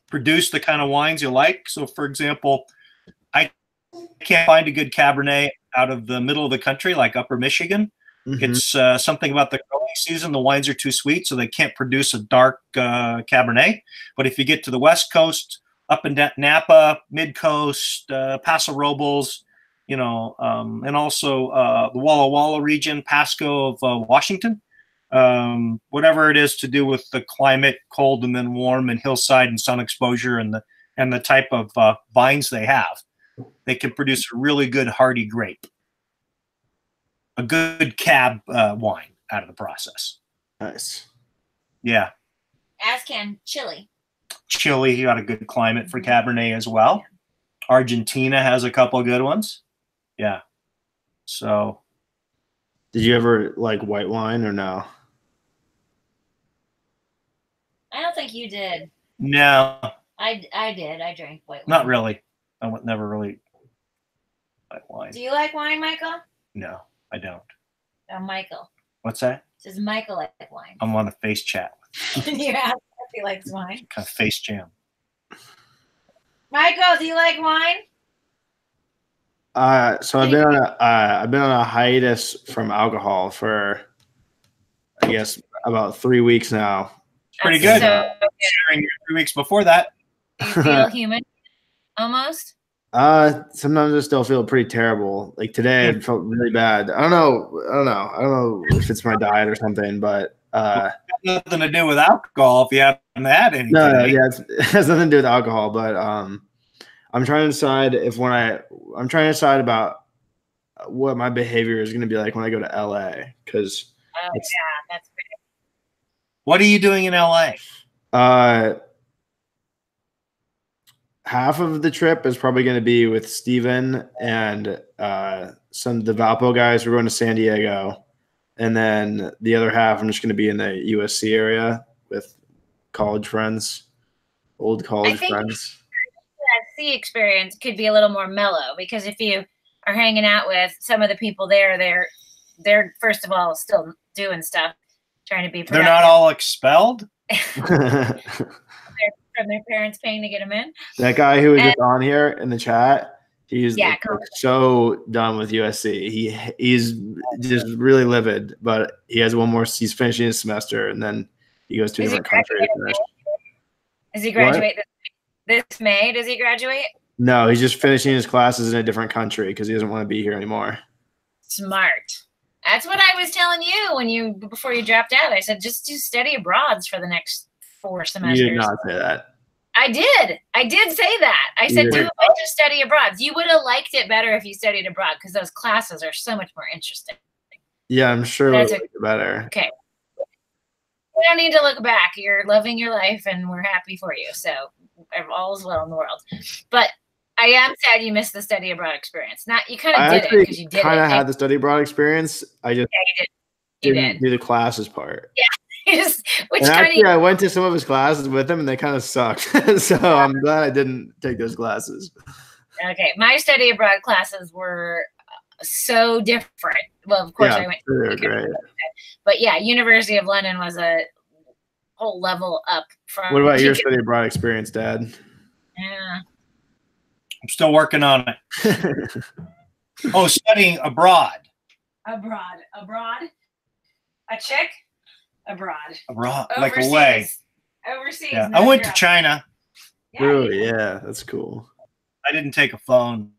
produce the kind of wines you like. So, for example, I can't find a good Cabernet out of the middle of the country, like Upper Michigan. Mm-hmm. It's something about the growing season. The wines are too sweet, so they can't produce a dark Cabernet. But if you get to the West Coast, up in Napa, Mid-Coast, Paso Robles, and also the Walla Walla region, Pasco of Washington, whatever it is to do with the climate, cold and then warm, and hillside and sun exposure, and the type of vines they have, they can produce a really good hardy grape, a good cab wine out of the process. Nice. Yeah. As can Chile. Chile, you got a good climate for Cabernet as well. Argentina has a couple of good ones. Yeah. So. Did you ever like white wine or no? I don't think you did. No. I did. I drank white wine. Not really. I never really like wine. Do you like wine, Michael? No, I don't. Oh, Michael. What's that? Does Michael like wine? I'm on a face chat. You asked if he likes wine. Kind of face jam. Michael, do you like wine? So I've been on a hiatus from alcohol for, I guess, about 3 weeks now. Pretty good. Sharing 3 weeks before that. Do you feel human? Almost. Sometimes I still feel pretty terrible. Like today, I felt really bad. I don't know if it's my diet or something, but nothing to do with alcohol. If you haven't had any. No, yeah, it has nothing to do with alcohol. But I'm trying to decide I'm trying to decide about what my behavior is going to be like when I go to LA. Because that's great. What are you doing in LA? Half of the trip is probably going to be with Steven and some of the Valpo guys. We're going to San Diego. And then the other half, I'm just going to be in the USC area with college friends, old college friends. The USC experience could be a little more mellow because if you are hanging out with some of the people there, they're they're first of all still doing stuff, trying to be productive. They're not all expelled? From their parents paying to get them in. That guy who was just on here in the chat, he's Yeah, like, so done with USC. He's just really livid, but he has one more. He's finishing his semester, and then he goes to a different country to finish. Does he graduate this May? Does he graduate? No, he's just finishing his classes in a different country because he doesn't want to be here anymore. Smart. That's what I was telling you before you dropped out. I said just do study abroads for the next 4 semesters. You did not say that. I did. I did say that. I said do a bunch of study abroads. You would have liked it better if you studied abroad because those classes are so much more interesting. Yeah, I'm sure it would be better. Okay. We don't need to look back. You're living your life, and we're happy for you. So all is well in the world. But I am sad you missed the study abroad experience. Not you kind of did it because you did it. Kind of had the study abroad experience. I just didn't do the classes part. Yeah. I went to some of his classes with him, and they kind of sucked. So I'm glad I didn't take those classes. Okay, my study abroad classes were so different. Well, of course, I went. They were great. But yeah, University of London was a whole level up from. What about your study abroad experience, Dad? Yeah, I'm still working on it. Oh, studying abroad. Abroad. A chick. Abroad, like away. Overseas. Yeah. I went to China. Yeah, really? Yeah, that's cool. I didn't take a phone.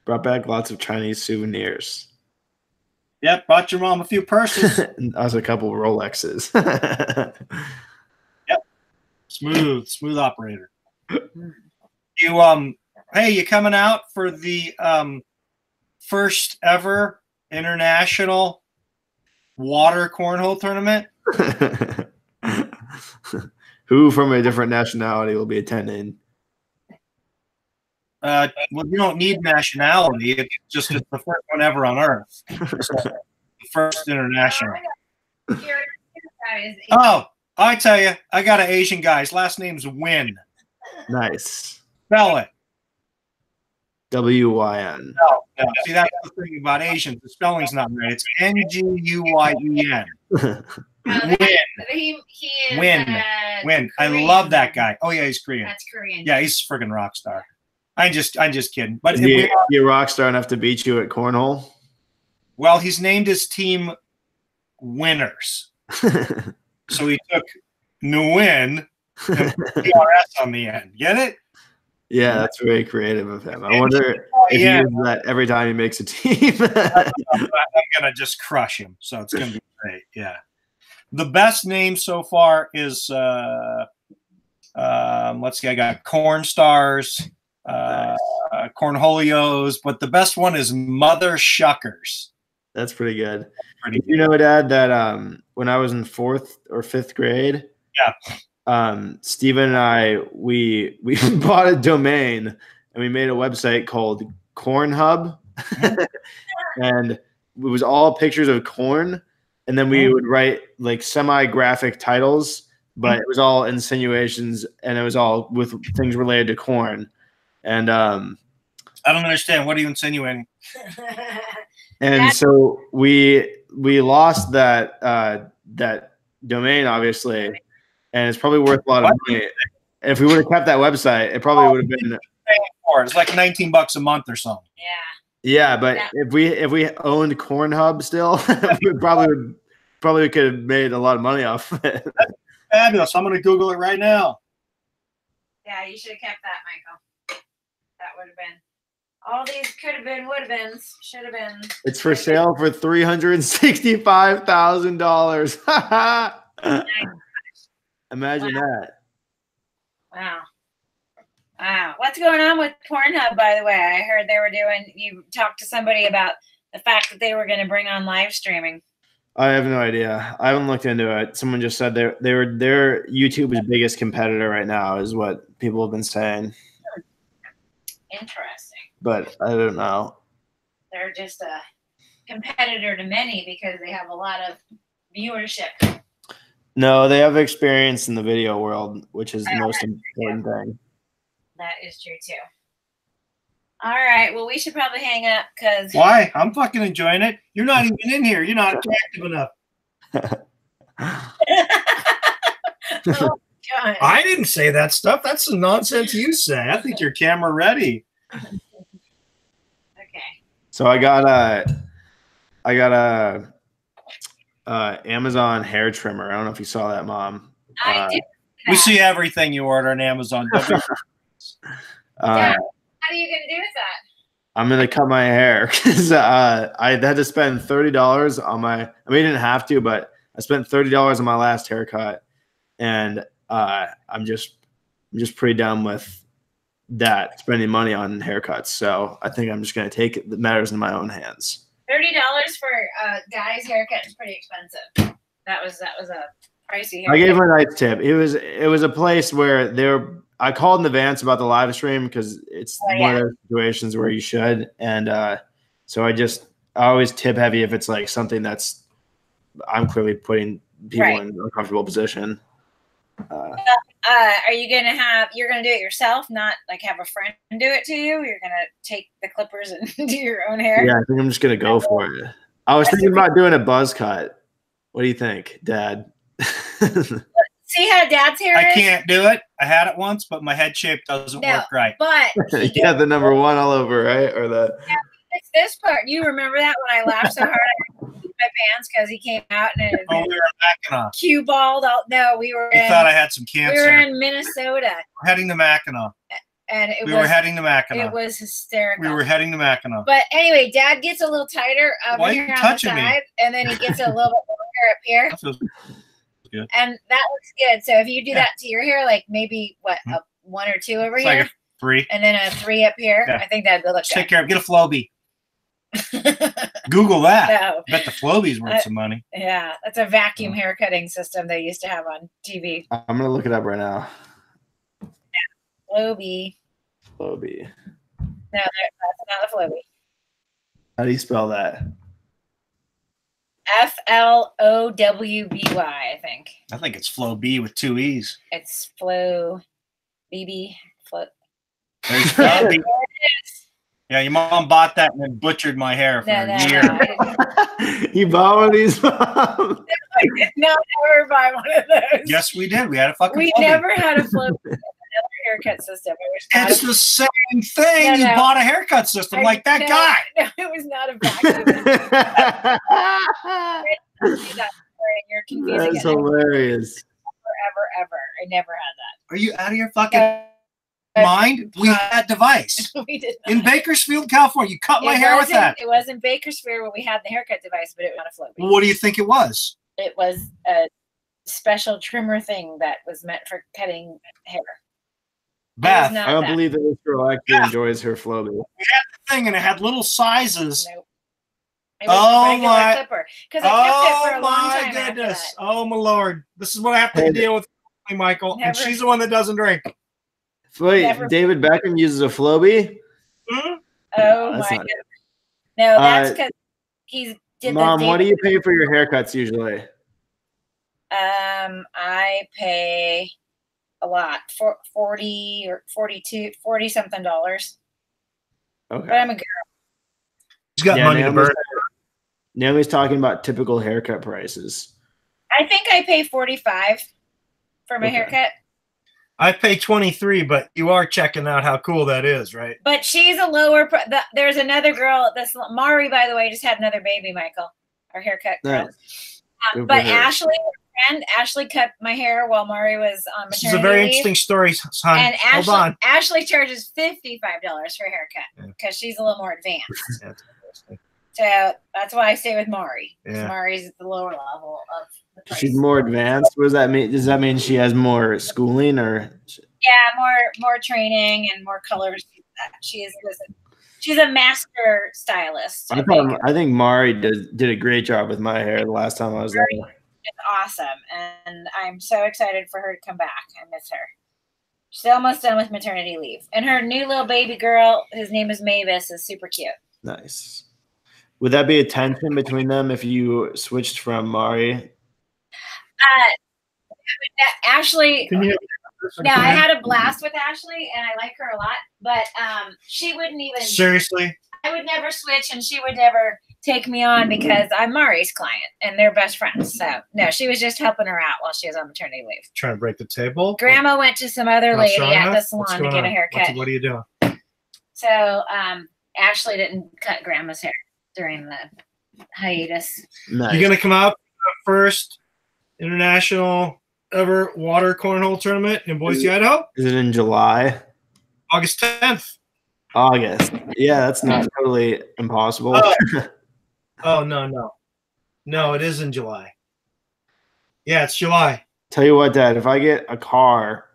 Brought back lots of Chinese souvenirs. Yep, bought your mom a few purses. And also a couple of Rolexes. Yep. Smooth operator. You hey, you coming out for the first ever international water cornhole tournament? Who from a different nationality will be attending? Well, you don't need nationality. It's just the first one ever on Earth. So, the first international. Oh, I tell you, I got an Asian guy. His last name's Win. Nice. Spell it. W-Y-N. No. See, that's the thing about Asians. The spelling's not right. It's N-G-U-Y-E-N. Win. Win. I love that guy. Oh, yeah, he's Korean. That's Korean. Yeah, he's a freaking rock star. I'm just kidding. But is he a rock star enough to beat you at cornhole? Well, he's named his team Winners. So he took Nguyen and PRS on the end. Get it? Yeah, that's very creative of him. I wonder if he uses that every time he makes a team. I'm going to just crush him. So it's going to be great. Yeah. The best name so far is, let's see, I got Corn Stars, Cornholios, but the best one is Mother Shuckers. That's pretty good. You know, Dad, that when I was in 4th or 5th grade, Steven and I, we bought a domain and we made a website called Corn Hub. And it was all pictures of corn. And then we would write like semi-graphic titles, but it was all insinuations and it was all with things related to corn. And I don't understand. What are you insinuating? And so we lost that that domain, obviously, and it's probably worth a lot of money. And if we would have kept that website, it probably would have been. It's like $19 a month or something. Yeah. Yeah, but if we owned Corn Hub still, we probably could have made a lot of money off it. That's fabulous. I'm going to Google it right now. Yeah, you should have kept that, Michael. That would have been. All these could have been, would have been, should have been. It's for sale for $365,000. Imagine that. Wow. What's going on with Pornhub, by the way? I heard you talked to somebody about the fact that they were going to bring on live streaming. I have no idea. I haven't looked into it. Someone just said they're YouTube's biggest competitor right now is what people have been saying. Interesting. But I don't know. They're just a competitor to many because they have a lot of viewership. No, they have experience in the video world, which is the most important thing. That is true too. All right. Well, we should probably hang up because. Why? I'm fucking enjoying it. You're not even in here. You're not attractive enough. Oh, God. I didn't say that stuff. That's the nonsense you say. I think you're camera ready. Okay. So I got a Amazon hair trimmer. I don't know if you saw that, Mom. I did. We see everything you order on Amazon. Dad, how are you going to do with that? I'm gonna cut my hair because I had to spend $30 on my. I mean, I didn't have to, but I spent $30 on my last haircut, and I'm just pretty done with that, spending money on haircuts. So I think I'm just gonna take the matters in my own hands. $30 for a guy's haircut is pretty expensive. That was a pricey haircut. I gave him a nice tip. It was a place where I called in advance about the live stream because it's one of those situations where you should. And so I always tip heavy if it's like something that's I'm clearly putting people in an uncomfortable position. Are you you're gonna do it yourself, not like have a friend do it to you? You're gonna take the clippers and do your own hair? Yeah, I think I'm just gonna go for it. I was thinking about doing a buzz cut. What do you think, Dad? See how Dad's hair is? I can't do it. I had it once, but my head shape doesn't work right. But you got the number 1 all over, right? Or the it's this part. You remember that when I laughed so hard I peed my pants because he came out and it we were in Mackinac. cue balled out. No, we were You thought I had some cancer. We were in Minnesota. We're heading to Mackinac. And we were heading to Mackinac. It was hysterical. We were heading to Mackinac. But anyway, Dad gets a little tighter over Why here are you on the touching side, me? and then he gets a little bit longer up here. That feels good. And that looks good. So if you do that to your hair, like maybe a 1 or 2 over It's here, like a 3, and then a 3 up here, Yeah. I think that'd look Just take good. care of. Get a Floby. Google that. No. Bet the Floby's worth some money. Yeah, that's a vacuum hair cutting system they used to have on TV. I'm gonna look it up right now. Floby. Floby. No, that's not a Floby. How do you spell that? Flowby, I think. I think it's Floby with 2 E's. It's Flow BB. Flow. There's Floby. Yeah, your mom bought that and then butchered my hair for a year. No, You bought one of these, Mom? I did not ever buy one of those. Yes, we did. We had a fucking We Floby. never had a Flow haircut system. It's the same thing. No. You bought a haircut system like that guy. No, it was not a vacuum. You're confusing That's it. hilarious. Ever. I never had that. Are you out of your fucking mind? We had that device. We did not. In Bakersfield, California. You cut my hair with that. It was in Bakersfield where we had the haircut device, but it was not a Floby. What do you think it was? It was a special trimmer thing that was meant for cutting hair. Beth, not I don't that. believe that this girl actually enjoys her Floby. thing, and it had little sizes. Nope. It was Oh a regular my- clipper. Because I kept it for a long my time after goodness. that. Oh my Lord. This is what I have to deal with, Michael. And Never- she's the one that doesn't drink. Wait, Never- David Beckham uses a Floby? Hmm? Oh That's my not- goodness. No, that's because he's did Mom, the what do you pay for your haircuts usually? I pay a lot, for 40 or 42, 40 something dollars. Okay. But I'm a girl. She's got money to burn. Naomi's talking about typical haircut prices. I think I pay 45 for my Okay. haircut. I pay 23, but you are checking out how cool that is, right? But she's a lower. There's another girl. This Mari, by the way, just had another baby. Michael, our haircut girl. Nice. Good But for her. Ashley, her friend, Ashley cut my hair while Mari was on maternity This is a very leave. interesting story, son. And Hold on. Ashley charges $55 for a haircut because she's a little more advanced. That's interesting. So that's why I stay with Mari. Yeah. Mari's at the lower level of the price. She's more advanced. What does that mean? Does that mean she has more schooling or? Yeah, more training and more colors. She's a master stylist. I think Mari did a great job with my hair the last time I was there. It's awesome, and I'm so excited for her to come back. I miss her. She's almost done with maternity leave, and her new little baby girl, his name is Mavis, is super cute. Nice. Would that be a tension between them if you switched from Mari? Ashley, Can you No, I had a blast with Ashley, and I like her a lot. But she wouldn't even. Seriously? I would never switch, and she would never take me on because I'm Mari's client, and they're best friends. So no, she was just helping her out while she was on maternity leave. Trying to break the table? Grandma went to some other Not lady strong at the enough? salon What's to going get on? a haircut. What are you doing? So Ashley didn't cut Grandma's hair during the hiatus. Nice. You gonna come out for the first international ever water cornhole tournament in Boise, Idaho? Is it in July? August 10th. August. Yeah, that's not totally impossible. Oh no, it is in July. Yeah, it's July. Tell you what, Dad, if I get a car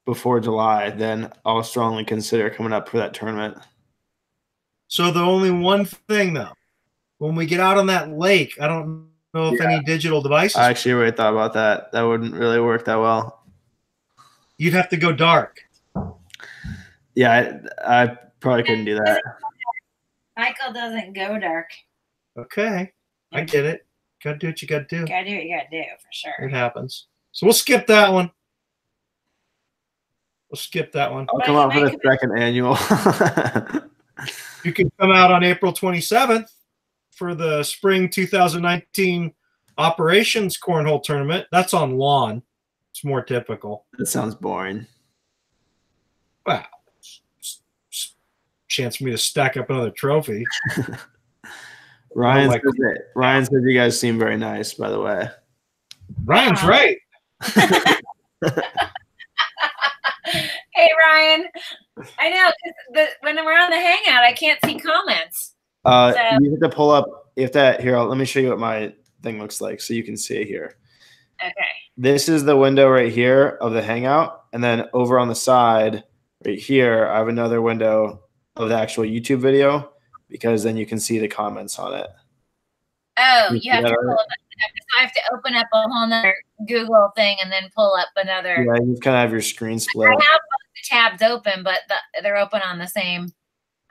before July, then I'll strongly consider coming up for that tournament. So the only one thing though, when we get out on that lake, I don't know if any digital devices. I actually already thought about that. That wouldn't really work that well. You'd have to go dark. Yeah, I probably couldn't do that. Michael doesn't go dark. Okay, I get it. Gotta do what you gotta do. Gotta do what you gotta do for sure. It happens. So we'll skip that one. We'll skip that one. I'll come out for the second annual. You can come out on April 27th for the spring 2019 operations cornhole tournament. That's on lawn. It's more typical. That sounds boring. Wow. Chance for me to stack up another trophy. Ryan said you guys seem very nice, by the way. Ryan's right. Hey, Ryan. I know, because when we're on the Hangout, I can't see comments. You have to pull up. Here, let me show you what my thing looks like so you can see it here. Okay. This is the window right here of the Hangout. And then over on the side right here, I have another window of the actual YouTube video because then you can see the comments on it. Oh, you have to pull up. I have to open up a whole nother Google thing and then pull up another. Yeah, you kind of have your screen split. I have both the tabs open, but they're open on the same.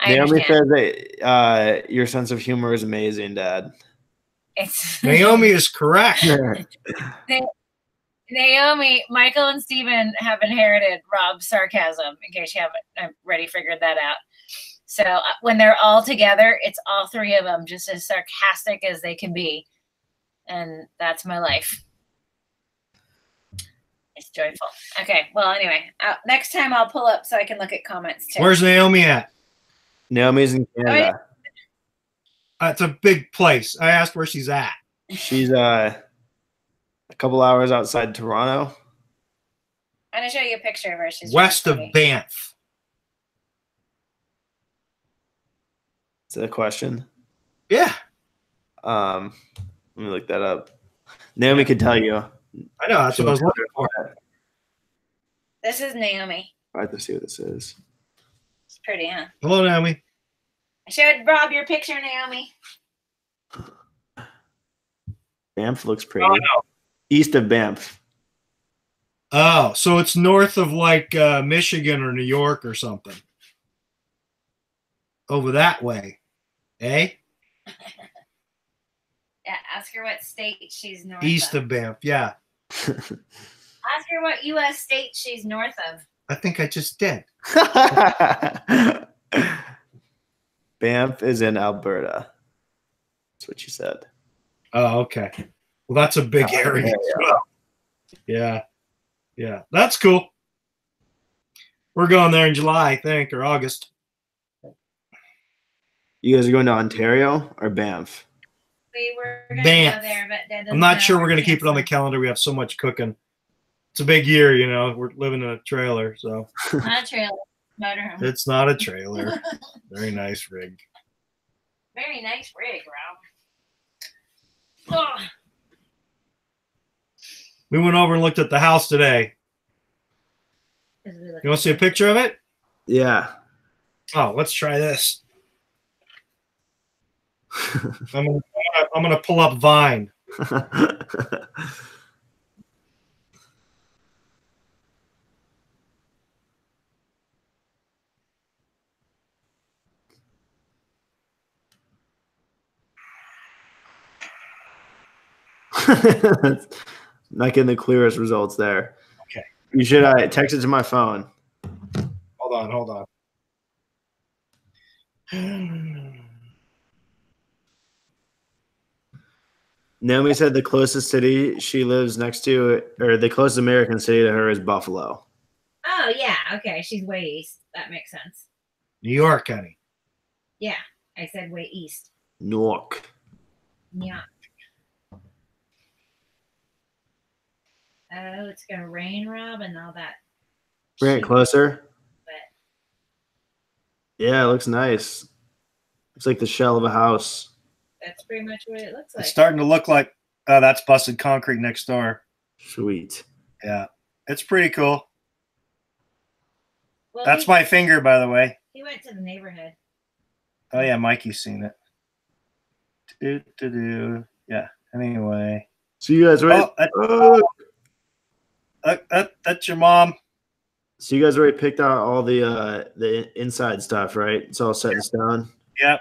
Naomi says that your sense of humor is amazing, Dad. Naomi is correct. Naomi, Michael, and Steven have inherited Rob's sarcasm, in case you haven't already figured that out. So when they're all together, it's all three of them just as sarcastic as they can be. And that's my life. It's joyful. Okay, well, anyway, next time I'll pull up so I can look at comments too. Where's Naomi at? Naomi's in Canada. It's a big place. I asked where she's at. She's a couple hours outside Toronto. I'm going to show you a picture of her. She's west of Banff. Is that a question? Yeah. Let me look that up. Naomi could tell you. I know. That's what I was looking for. This is Naomi. I have to see what this is. It's pretty, huh? Hello, Naomi. I showed Rob your picture, Naomi. Banff looks pretty. Oh, no. East of Banff. Oh, so it's north of like Michigan or New York or something. Over that way. Eh? Yeah, ask her what state she's north East of Banff, yeah. Ask her what U.S. state she's north of. I think I just did. Banff is in Alberta. That's what you said. Oh, okay. Well, that's a big area. Yeah. Yeah. That's cool. We're going there in July, I think, or August. You guys are going to Ontario or Banff? We were going to Banff. go there, but that I'm not sure we're going to keep it on the calendar. We have so much cooking. It's a big year, you know. We're living in a trailer, so. Not a trailer. Motorhome. It's not a trailer. Very nice rig. Very nice rig, Rob. Oh. We went over and looked at the house today. You want to see a picture of it? Yeah. Oh, let's try this. I'm gonna pull up Vine. Not getting the clearest results there. Okay. You should text it to my phone. Hold on. Naomi said the closest city she lives next to, or the closest American city to her, is Buffalo. Oh yeah, okay. She's way east. That makes sense. New York, honey. Yeah, I said way east. Newark. Yeah. Oh, it's gonna rain, Rob, and all that. Bring it shit. closer. But Yeah, it looks nice. Looks like the shell of a house. that's pretty much what it looks like. It's starting to look like that's busted concrete next door. Sweet. Yeah, it's pretty cool. Well, That's my finger, by the way. He went to the neighborhood. Oh yeah, Mikey's seen it. Yeah. Anyway. So you guys already That's your mom. So you guys already picked out all the inside stuff, right? It's all set in stone. Yep.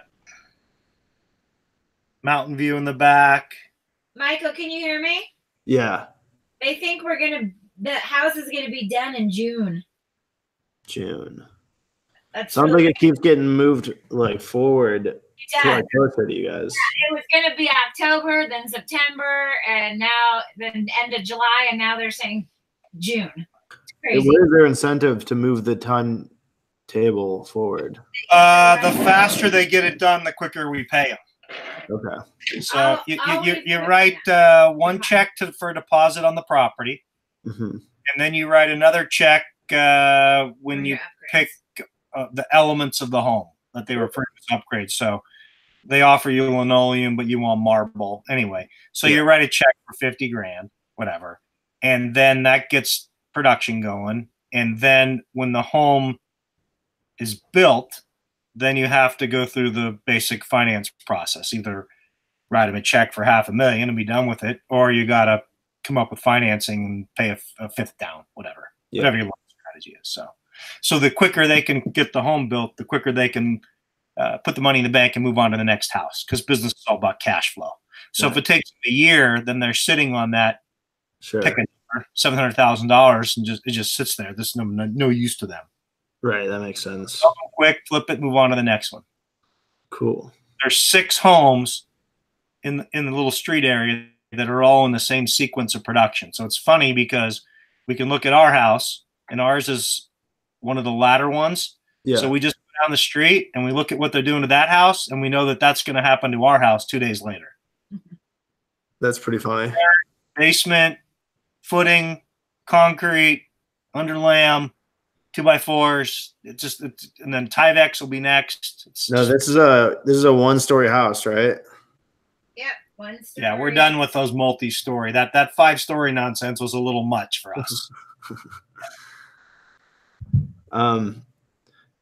Mountain view in the back. Michael, can you hear me? Yeah. They think the house is gonna be done in June. June. That's Sounds really like it keeps getting moved like forward It to does. like closer to you guys. It was going to be October, then September, and now then end of July, and now they're saying June. It's crazy. What is their incentive to move the timetable forward? The faster they get it done, the quicker we pay them. Okay. So I'll you write one check for deposit on the property, Mm-hmm. and then you write another check when you pick the elements of the home that they refer to as upgrades. So they offer you linoleum, but you want marble anyway. So you write a check for $50,000, whatever, and then that gets production going. And then when the home is built, then you have to go through the basic finance process. Either write them a check for $500,000 and be done with it, or you got to come up with financing and pay a fifth down, whatever your loan strategy is. So the quicker they can get the home built, the quicker they can put the money in the bank and move on to the next house, because business is all about cash flow. So if it takes a year, then they're sitting on that pick a number, $700,000, and it just sits there. There's no use to them. Right, that makes sense. Quick, flip it, move on to the next one. Cool. There's 6 homes in the little street area that are all in the same sequence of production. So it's funny because we can look at our house, and ours is one of the latter ones. Yeah. So we just go down the street and we look at what they're doing to that house, and we know that that's going to happen to our house 2 days later. That's pretty funny. Basement, footing, concrete, under lamb, 2x4s. And then Tyvek will be next. This is a 1-story house, right? Yep, 1 story. Yeah, we're done with those multi-story. That 5-story nonsense was a little much for us.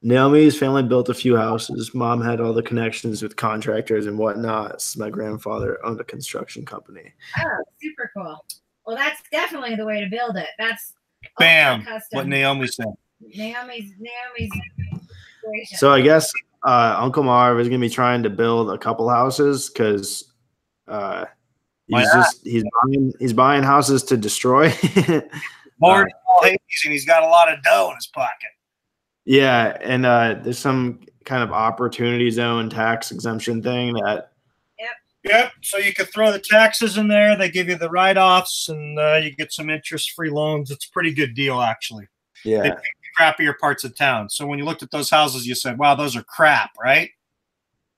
Naomi's family built a few houses. Mom had all the connections with contractors and whatnot. My grandfather owned a construction company. Oh, super cool. Well, that's definitely the way to build it. That's Bam. custom. What Naomi said. Naomi's situation. So I guess Uncle Marv is gonna be trying to build a couple houses because he's buying houses to destroy. Bored and he's got a lot of dough in his pocket. Yeah, and there's some kind of opportunity zone tax exemption thing that. Yep. So you could throw the taxes in there. They give you the write-offs, and you get some interest-free loans. It's a pretty good deal, actually. Yeah. They pick the crappier parts of town. So when you looked at those houses, you said, "Wow, those are crap," right?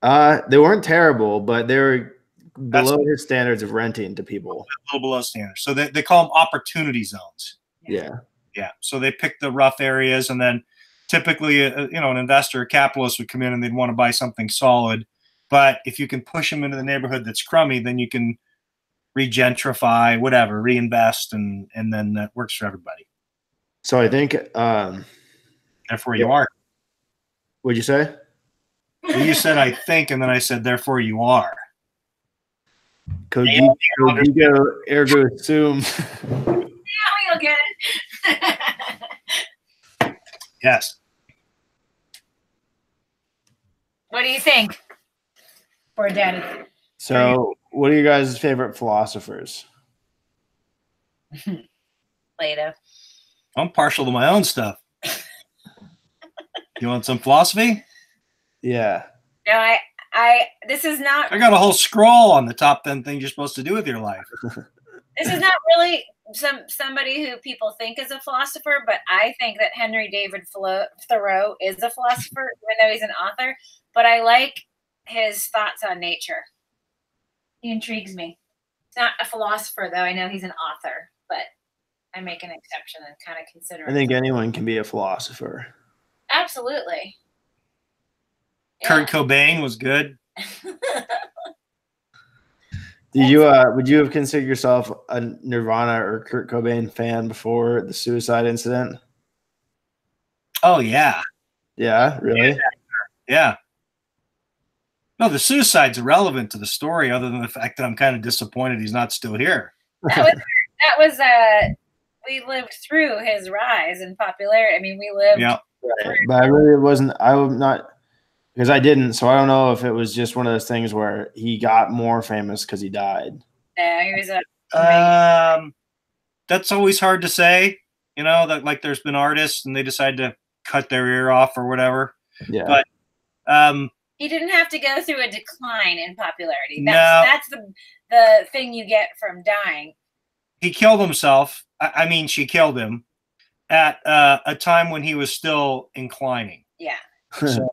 They weren't terrible, but they were below his standards of renting to people. A little below standard. So they call them opportunity zones. Yeah. Yeah. So they pick the rough areas, and then typically, an investor, a capitalist would come in and they'd want to buy something solid. But if you can push them into the neighborhood that's crummy, then you can regentrify, whatever, reinvest, and then that works for everybody. So I think therefore you are. What'd you say? Well, you said I think, and then I said therefore you are. Cogito ergo sum. Now you'll get it. Yes. What do you think? Poor daddy. So what are you guys' favorite philosophers? Play-Doh. I'm partial to my own stuff. You want some philosophy? Yeah. No, this is not. I got a whole scroll on the top 10 things you're supposed to do with your life. This is not really somebody who people think is a philosopher, but I think that Henry David Thoreau is a philosopher, even though he's an author. But I like his thoughts on nature. He intrigues me. He's not a philosopher, though. I know he's an author, but I make an exception and kind of consider. I think anyone can be a philosopher. Absolutely. Kurt Cobain was good. Did you would you have considered yourself a Nirvana or Kurt Cobain fan before the suicide incident? Oh yeah. Yeah, really? Yeah. No, the suicide's irrelevant to the story, other than the fact that I'm kind of disappointed he's not still here. That was we lived through his rise in popularity. I mean, we lived. Yeah. Right. But I really wasn't. I was not, because I didn't. So I don't know if it was just one of those things where he got more famous because he died. No, he was a. That's always hard to say. You know, that like there's been artists and they decide to cut their ear off or whatever. Yeah. But he didn't have to go through a decline in popularity. No. That's the thing you get from dying. He killed himself. I mean, she killed him at a time when he was still inclining. Yeah. So,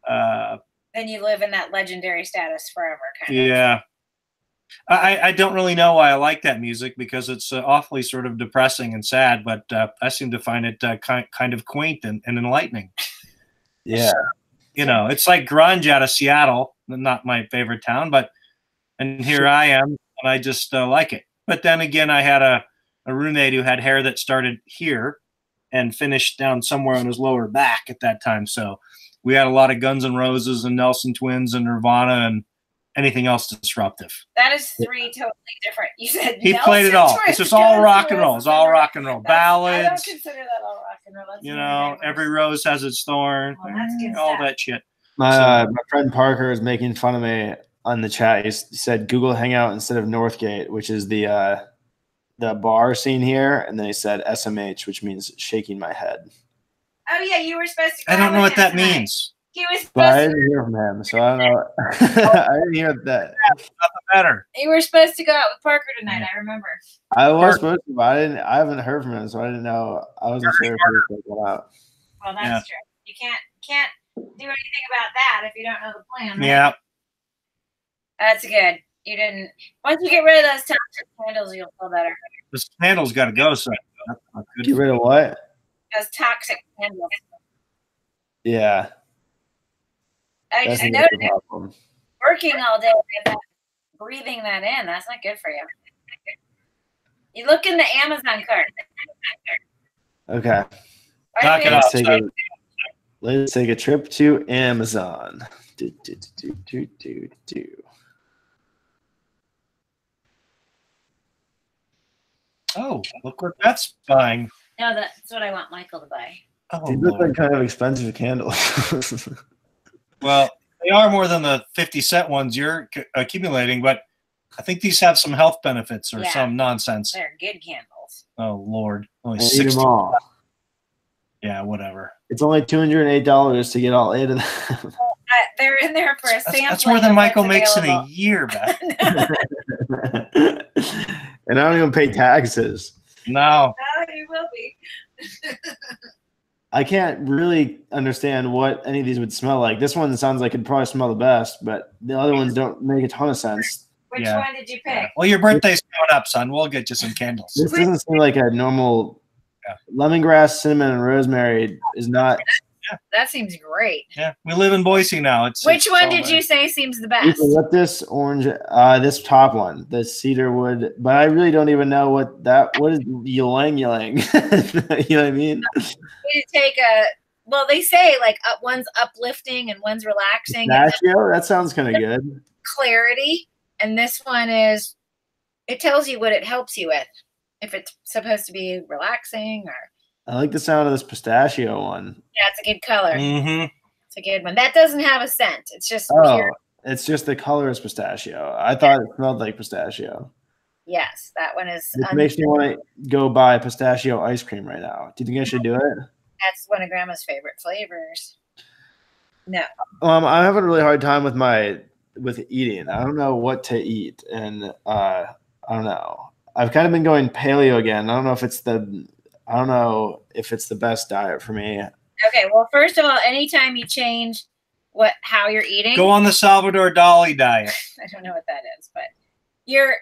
then you live in that legendary status forever, kind of. Yeah. I don't really know why I like that music, because it's awfully sort of depressing and sad, but I seem to find it kind of quaint and enlightening. Yeah. So, you know, it's like grunge out of Seattle, not my favorite town, and here I am, and I just like it. But then again, I had a roommate who had hair that started here and finished down somewhere on his lower back at that time. So we had a lot of Guns N' Roses and Nelson Twins and Nirvana and anything else disruptive. That is three totally different. You said he Nelson played it all. Twins, It's just all rock and roll. It's all rock and roll. I Ballads. don't consider that all rock and roll. That's You know, every rose has its thorn. Oh, that's good all stuff. that shit. My friend Parker is making fun of me on the chat. He said Google Hangout instead of Northgate, which is the bar scene here, and then he said SMH, which means shaking my head. Oh yeah, you were supposed to. I don't know what that tonight. means. He was But I supposed didn't hear from him, so I don't know. I didn't hear that. Nothing better. You were supposed to go out with Parker tonight. I remember. I was supposed to, but I haven't heard from him, so I didn't know. I wasn't sure if he was going to go out. Well, that's true. You can't do anything about that if you don't know the plan. Right? Yeah. That's good. You didn't. Once you get rid of those toxic candles, you'll feel better. This handle's got to go. So that's not good. Get rid of what? Those toxic candles. Yeah. I That's just not noticed the problem. working all day and that, breathing that in. That's not good for you. You look in the Amazon cart. Okay. Knock it off. Let's take a trip to Amazon. Do. Oh, look what that's buying. No, that's what I want Michael to buy. Oh, These look Lord. like kind of expensive candles. Well, they are more than the 50-cent ones you're accumulating, but I think these have some health benefits or some nonsense. They're good candles. Oh, Lord. Only I need 60. them all. Yeah, whatever. It's only $208 to get all 8 of them. They're in there for a sampling. That's more than Michael makes in a available. year, Beth. And I don't even pay taxes. No. Oh, you will be. I can't really understand what any of these would smell like. This one sounds like it'd probably smell the best, but the other ones don't make a ton of sense. Which one did you pick? Well, your birthday's coming up, son. We'll get you some candles. This doesn't seem like a normal lemongrass, cinnamon, and rosemary is not. That seems great. Yeah, we live in Boise now. Which one did you say seems the best? What this orange, this top one, the cedar wood, but I really don't even know what is ylang ylang. You know what I mean? You take well, they say like one's uplifting and one's relaxing. Pistachio? That sounds kind of good. Clarity. And this one is, it tells you what it helps you with. If it's supposed to be relaxing or. I like the sound of this pistachio one. Yeah, it's a good color. Mm-hmm. It's a good one. That doesn't have a scent. It's just Oh, pure. it's just the color is pistachio. I thought it smelled like pistachio. Yes, that one is. It makes me want to go buy pistachio ice cream right now. Do you think I should do it? That's one of Grandma's favorite flavors. No. I'm having a really hard time with eating. I don't know what to eat, and I don't know. I've kind of been going paleo again. I don't know if it's the best diet for me. Okay, well, first of all, anytime you change how you're eating, Go on the Salvador Dali diet. I don't know what that is, but your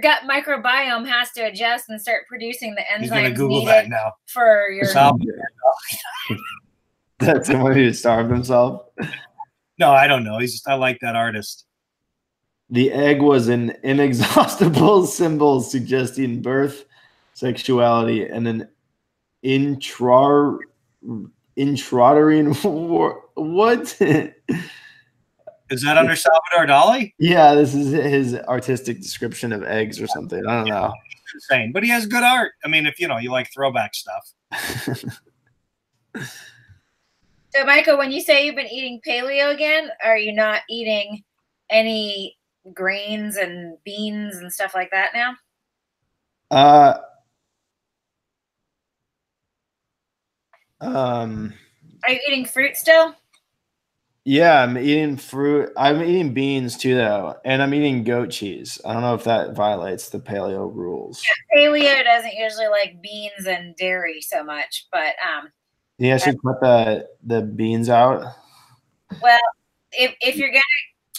gut microbiome has to adjust and start producing the He's gonna enzymes Google that needed now. for your. Salvador. That's somebody who starved himself. No, I don't know. I like that artist. The egg was an inexhaustible symbol suggesting birth, sexuality, and an intrauterine what? Is that under Salvador Dali? Yeah, this is his artistic description of eggs or something. I don't know. Insane, but he has good art. I mean, if you like throwback stuff. So, Michael, when you say you've been eating paleo again, are you not eating any grains and beans and stuff like that now? Are you eating fruit still? Yeah, I'm eating fruit. I'm eating beans too, though, and I'm eating goat cheese. I don't know if that violates the paleo rules. Yeah, paleo doesn't usually like beans and dairy so much, but Yeah, I should cut the beans out. well, if you're gonna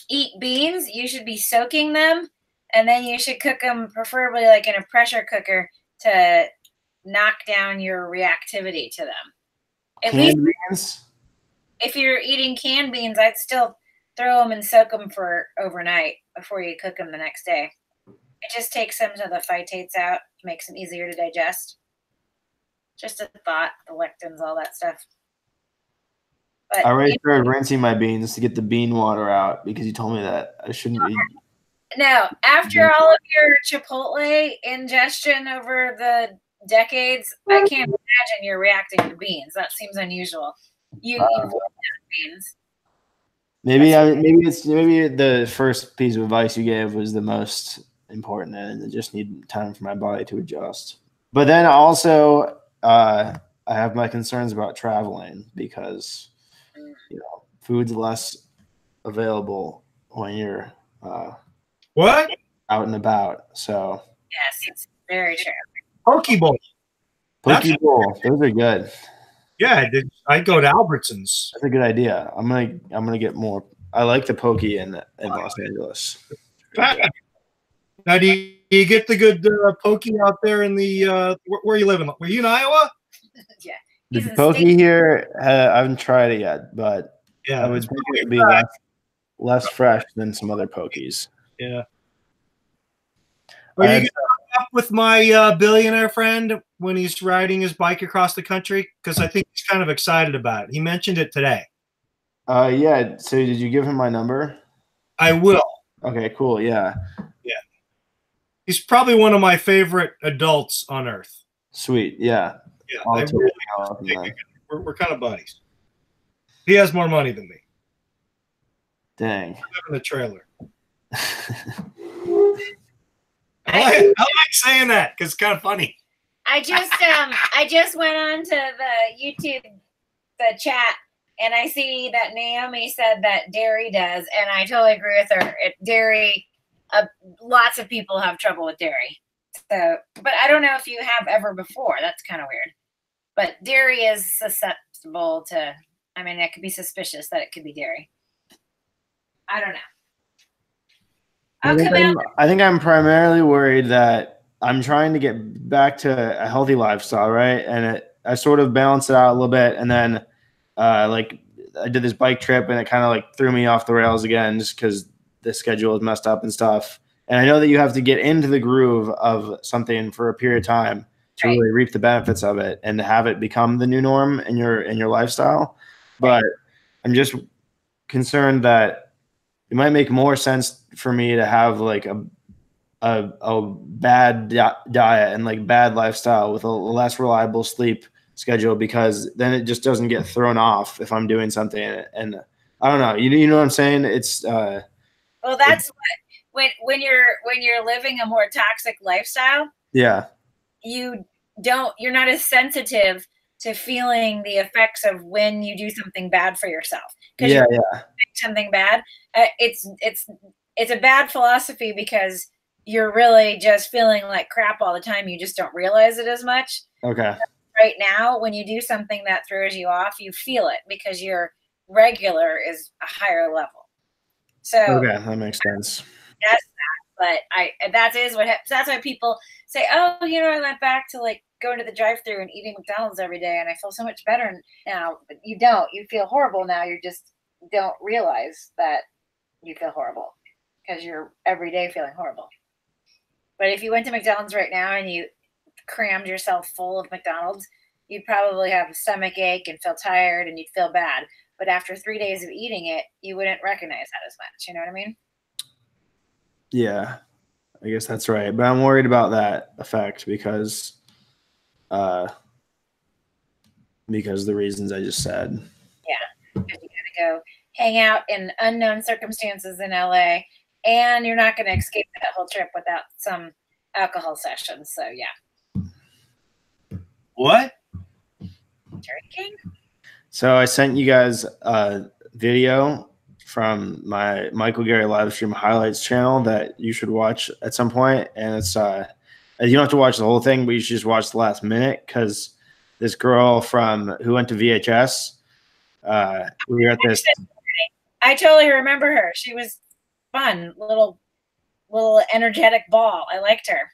eat beans, you should be soaking them, and then you should cook them, preferably like in a pressure cooker, to knock down your reactivity to them. At least beans? If you're eating canned beans, I'd still throw them and soak them for overnight before you cook them the next day. It just takes some of the phytates out, makes them easier to digest. Just a thought, the lectins, all that stuff. But I already started rinsing my beans to get the bean water out because you told me that I shouldn't eat. No, after all of your Chipotle ingestion over the decades, I can't imagine you're reacting to beans. That seems unusual. You beans. Maybe the first piece of advice you gave was the most important, and I just need time for my body to adjust. But then also, I have my concerns about traveling because food's less available when you're What? out and about. So Yes, it's very true. Poke bowl. poke bowl, those are good. Yeah, I go to Albertsons. That's a good idea. I'm gonna get more. I like the poke in Los Angeles. Now, do you get the good poke out there in the where you living? Were you in Iowa? Yeah. The poke here, I haven't tried it yet, but Yeah, I would think it would be less fresh than some other pokies. Yeah. Are you going to hook up with my billionaire friend when he's riding his bike across the country? Because I think he's kind of excited about it. He mentioned it today. Yeah. So did you give him my number? I will. Okay, cool. Yeah. Yeah. He's probably one of my favorite adults on earth. Sweet. Yeah. Yeah. We're kind of buddies. He has more money than me. Dang. I live in a trailer. I like saying that because it's kind of funny. I just went on to the YouTube, the chat, and I see that Naomi said that dairy does, and I totally agree with her. Dairy, lots of people have trouble with dairy. So, but I don't know if you have ever before. That's kind of weird. But dairy is susceptible to. I mean, it could be suspicious that it could be dairy. I don't know. I think I'm primarily worried that I'm trying to get back to a healthy lifestyle, right? And I sort of balanced it out a little bit, and then like I did this bike trip, and it kind of like threw me off the rails again, just because the schedule is messed up and stuff. And I know that you have to get into the groove of something for a period of time to really reap the benefits of it and to have it become the new norm in your lifestyle. But I'm just concerned that it might make more sense for me to have like a bad diet and like bad lifestyle with a less reliable sleep schedule, because then it just doesn't get thrown off if I'm doing something. And I don't know, you know what I'm saying? It's well, that's what when you're living a more toxic lifestyle, Yeah. you're not as sensitive to feeling the effects of when you do something bad for yourself. Because Yeah, something bad, it's a bad philosophy because you're really just feeling like crap all the time. You just don't realize it as much. Okay. Right now, when you do something that throws you off, you feel it because your regular is a higher level. So Okay, that makes sense. That's that. But that's why people say, oh, I went back to like going to the drive-thru and eating McDonald's every day, and I feel so much better now. But you don't. You feel horrible now. You just don't realize that you feel horrible because you're every day feeling horrible. But if you went to McDonald's right now and you crammed yourself full of McDonald's, you'd probably have a stomach ache and feel tired and you'd feel bad. But after 3 days of eating it, you wouldn't recognize that as much. You know what I mean? Yeah, I guess that's right. But I'm worried about that effect because the reasons I just said. Yeah, because you gotta go hang out in unknown circumstances in LA, and you're not gonna escape that whole trip without some alcohol sessions. So yeah. What? Drinking? So I sent you guys a video from my Michael Gerry live stream highlights channel that you should watch at some point. And it's you don't have to watch the whole thing, but you should just watch the last minute because this girl who went to VHS, we were at this. I totally remember her. She was fun, little energetic ball. I liked her.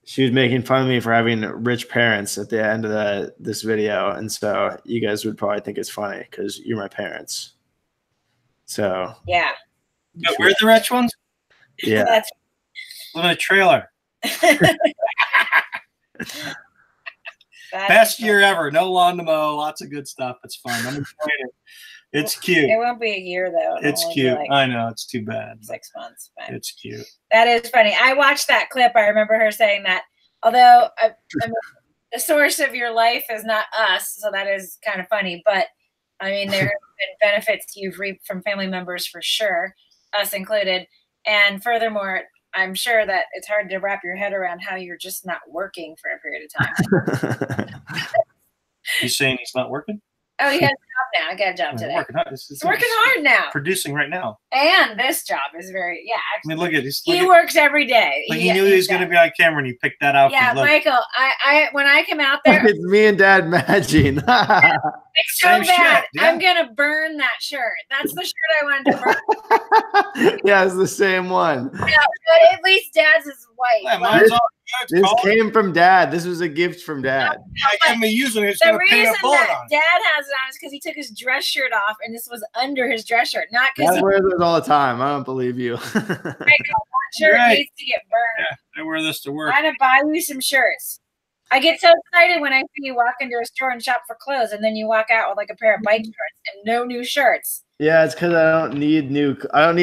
She was making fun of me for having rich parents at the end of this video, and so you guys would probably think it's funny because you're my parents. So yeah, we're the rich ones. Yeah, that's live in a trailer. Best year ever. No lawn to mow. Lots of good stuff. It's fun. I'm enjoying it. It's cute. It won't be a year though. It's cute. Like I know. It's too bad. 6 months. But it's cute. That is funny. I watched that clip. I remember her saying that. Although the source of your life is not us, so that is kind of funny. But I mean, there have been benefits you've reaped from family members for sure, us included. And furthermore, I'm sure that it's hard to wrap your head around how you're just not working for a period of time. He's saying he's not working? Oh, he has a job now. I got a job today. Working hard. He's working hard now. Producing right now. And this job is very, actually, I mean, look at this. He works every day. Like he knew he was going to be on camera and he picked that out. Yeah, Michael, when I come out there. It's me and Dad matching. It's so bad. Shit, yeah. I'm going to burn that shirt. That's the shirt I wanted to burn. Yeah, it's the same one. Yeah, but at least Dad's is white. Yeah, this came from Dad. This was a gift from Dad. I'm using it. The reason that Dad has it on is because he took his dress shirt off and this was under his dress shirt. Not because I wear this all the time. I don't believe you. That shirt needs to get burned. Yeah, I wear this to work. I'm going to buy you some shirts. I get so excited when I see you walk into a store and shop for clothes and then you walk out with like a pair of bike shorts and no new shirts. Yeah, it's because I don't need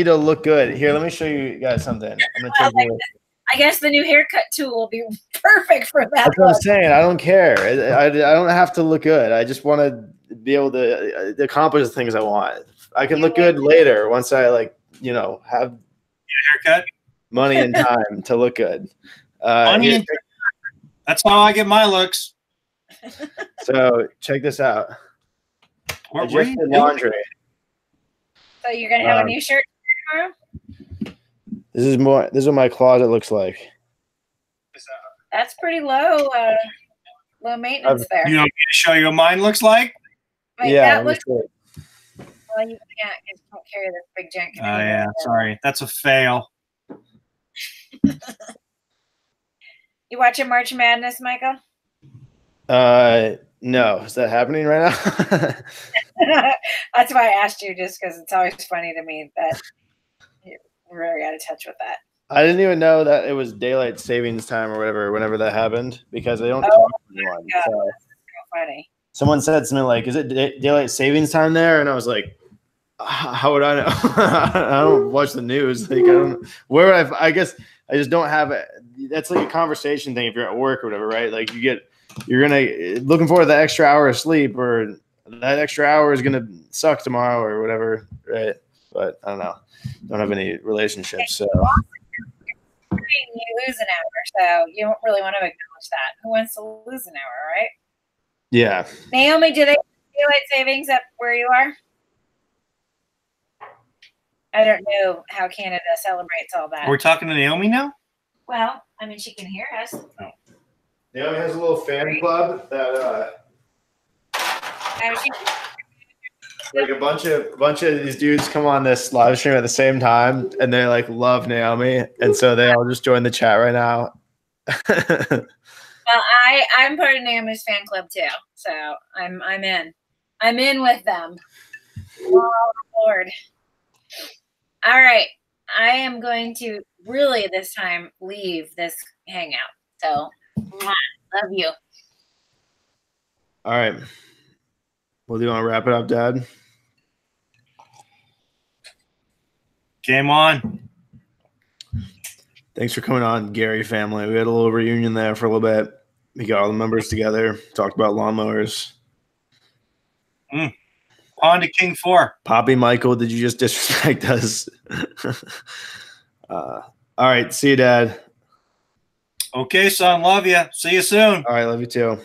to look good. Here, let me show you guys something. I'm gonna take I guess the new haircut tool will be perfect for that. That's what I'm saying. I don't care. I don't have to look good. I just want to be able to accomplish the things I want. I can look good later once I have a haircut, money and time to look good. That's how I get my looks. So check this out. What I just did laundry. So you're gonna have a new shirt tomorrow? This is what my closet looks like. That's pretty low maintenance there. You don't need to show you what mine looks like? Wait, yeah. Well, you can't because you don't carry this big giant container. Oh yeah, sorry. That's a fail. You watching March Madness, Michael? No. Is that happening right now? That's why I asked you, just because it's always funny to me that you're very out of touch with that. I didn't even know that it was daylight savings time or whatever, whenever that happened, because they don't talk to anyone. God, so funny. Someone said something like, "Is it daylight savings time there?" And I was like, "How would I know? I don't watch the news. Like, I don't. Where would I guess I just don't have it. That's like a conversation thing if you're at work or whatever, right? Like you're gonna looking forward to the extra hour of sleep, or that extra hour is gonna suck tomorrow or whatever, right? but I don't know. Don't have any relationships, so. You lose an hour, so you don't really want to acknowledge that. Who wants to lose an hour, right? Yeah. Naomi, do they have daylight savings up where you are? I don't know how Canada celebrates all that. We're talking to Naomi now? Well, I mean, she can hear us. Naomi has a little fan club that like a bunch of these dudes come on this live stream at the same time, and they like love Naomi, and so they all just join the chat right now. Well, I'm part of Naomi's fan club too, so I'm in. I'm in with them. Oh Lord! All right, I am going to really this time leave this hangout. So, love you. All right. Well, do you want to wrap it up, Dad? Game on. Thanks for coming on, Gerry family. We had a little reunion there for a little bit. We got all the members together, talked about lawnmowers. On to King 4. Poppy Michael, did you just disrespect us? All right. See you, Dad. Okay, son. Love you. See you soon. All right. Love you too.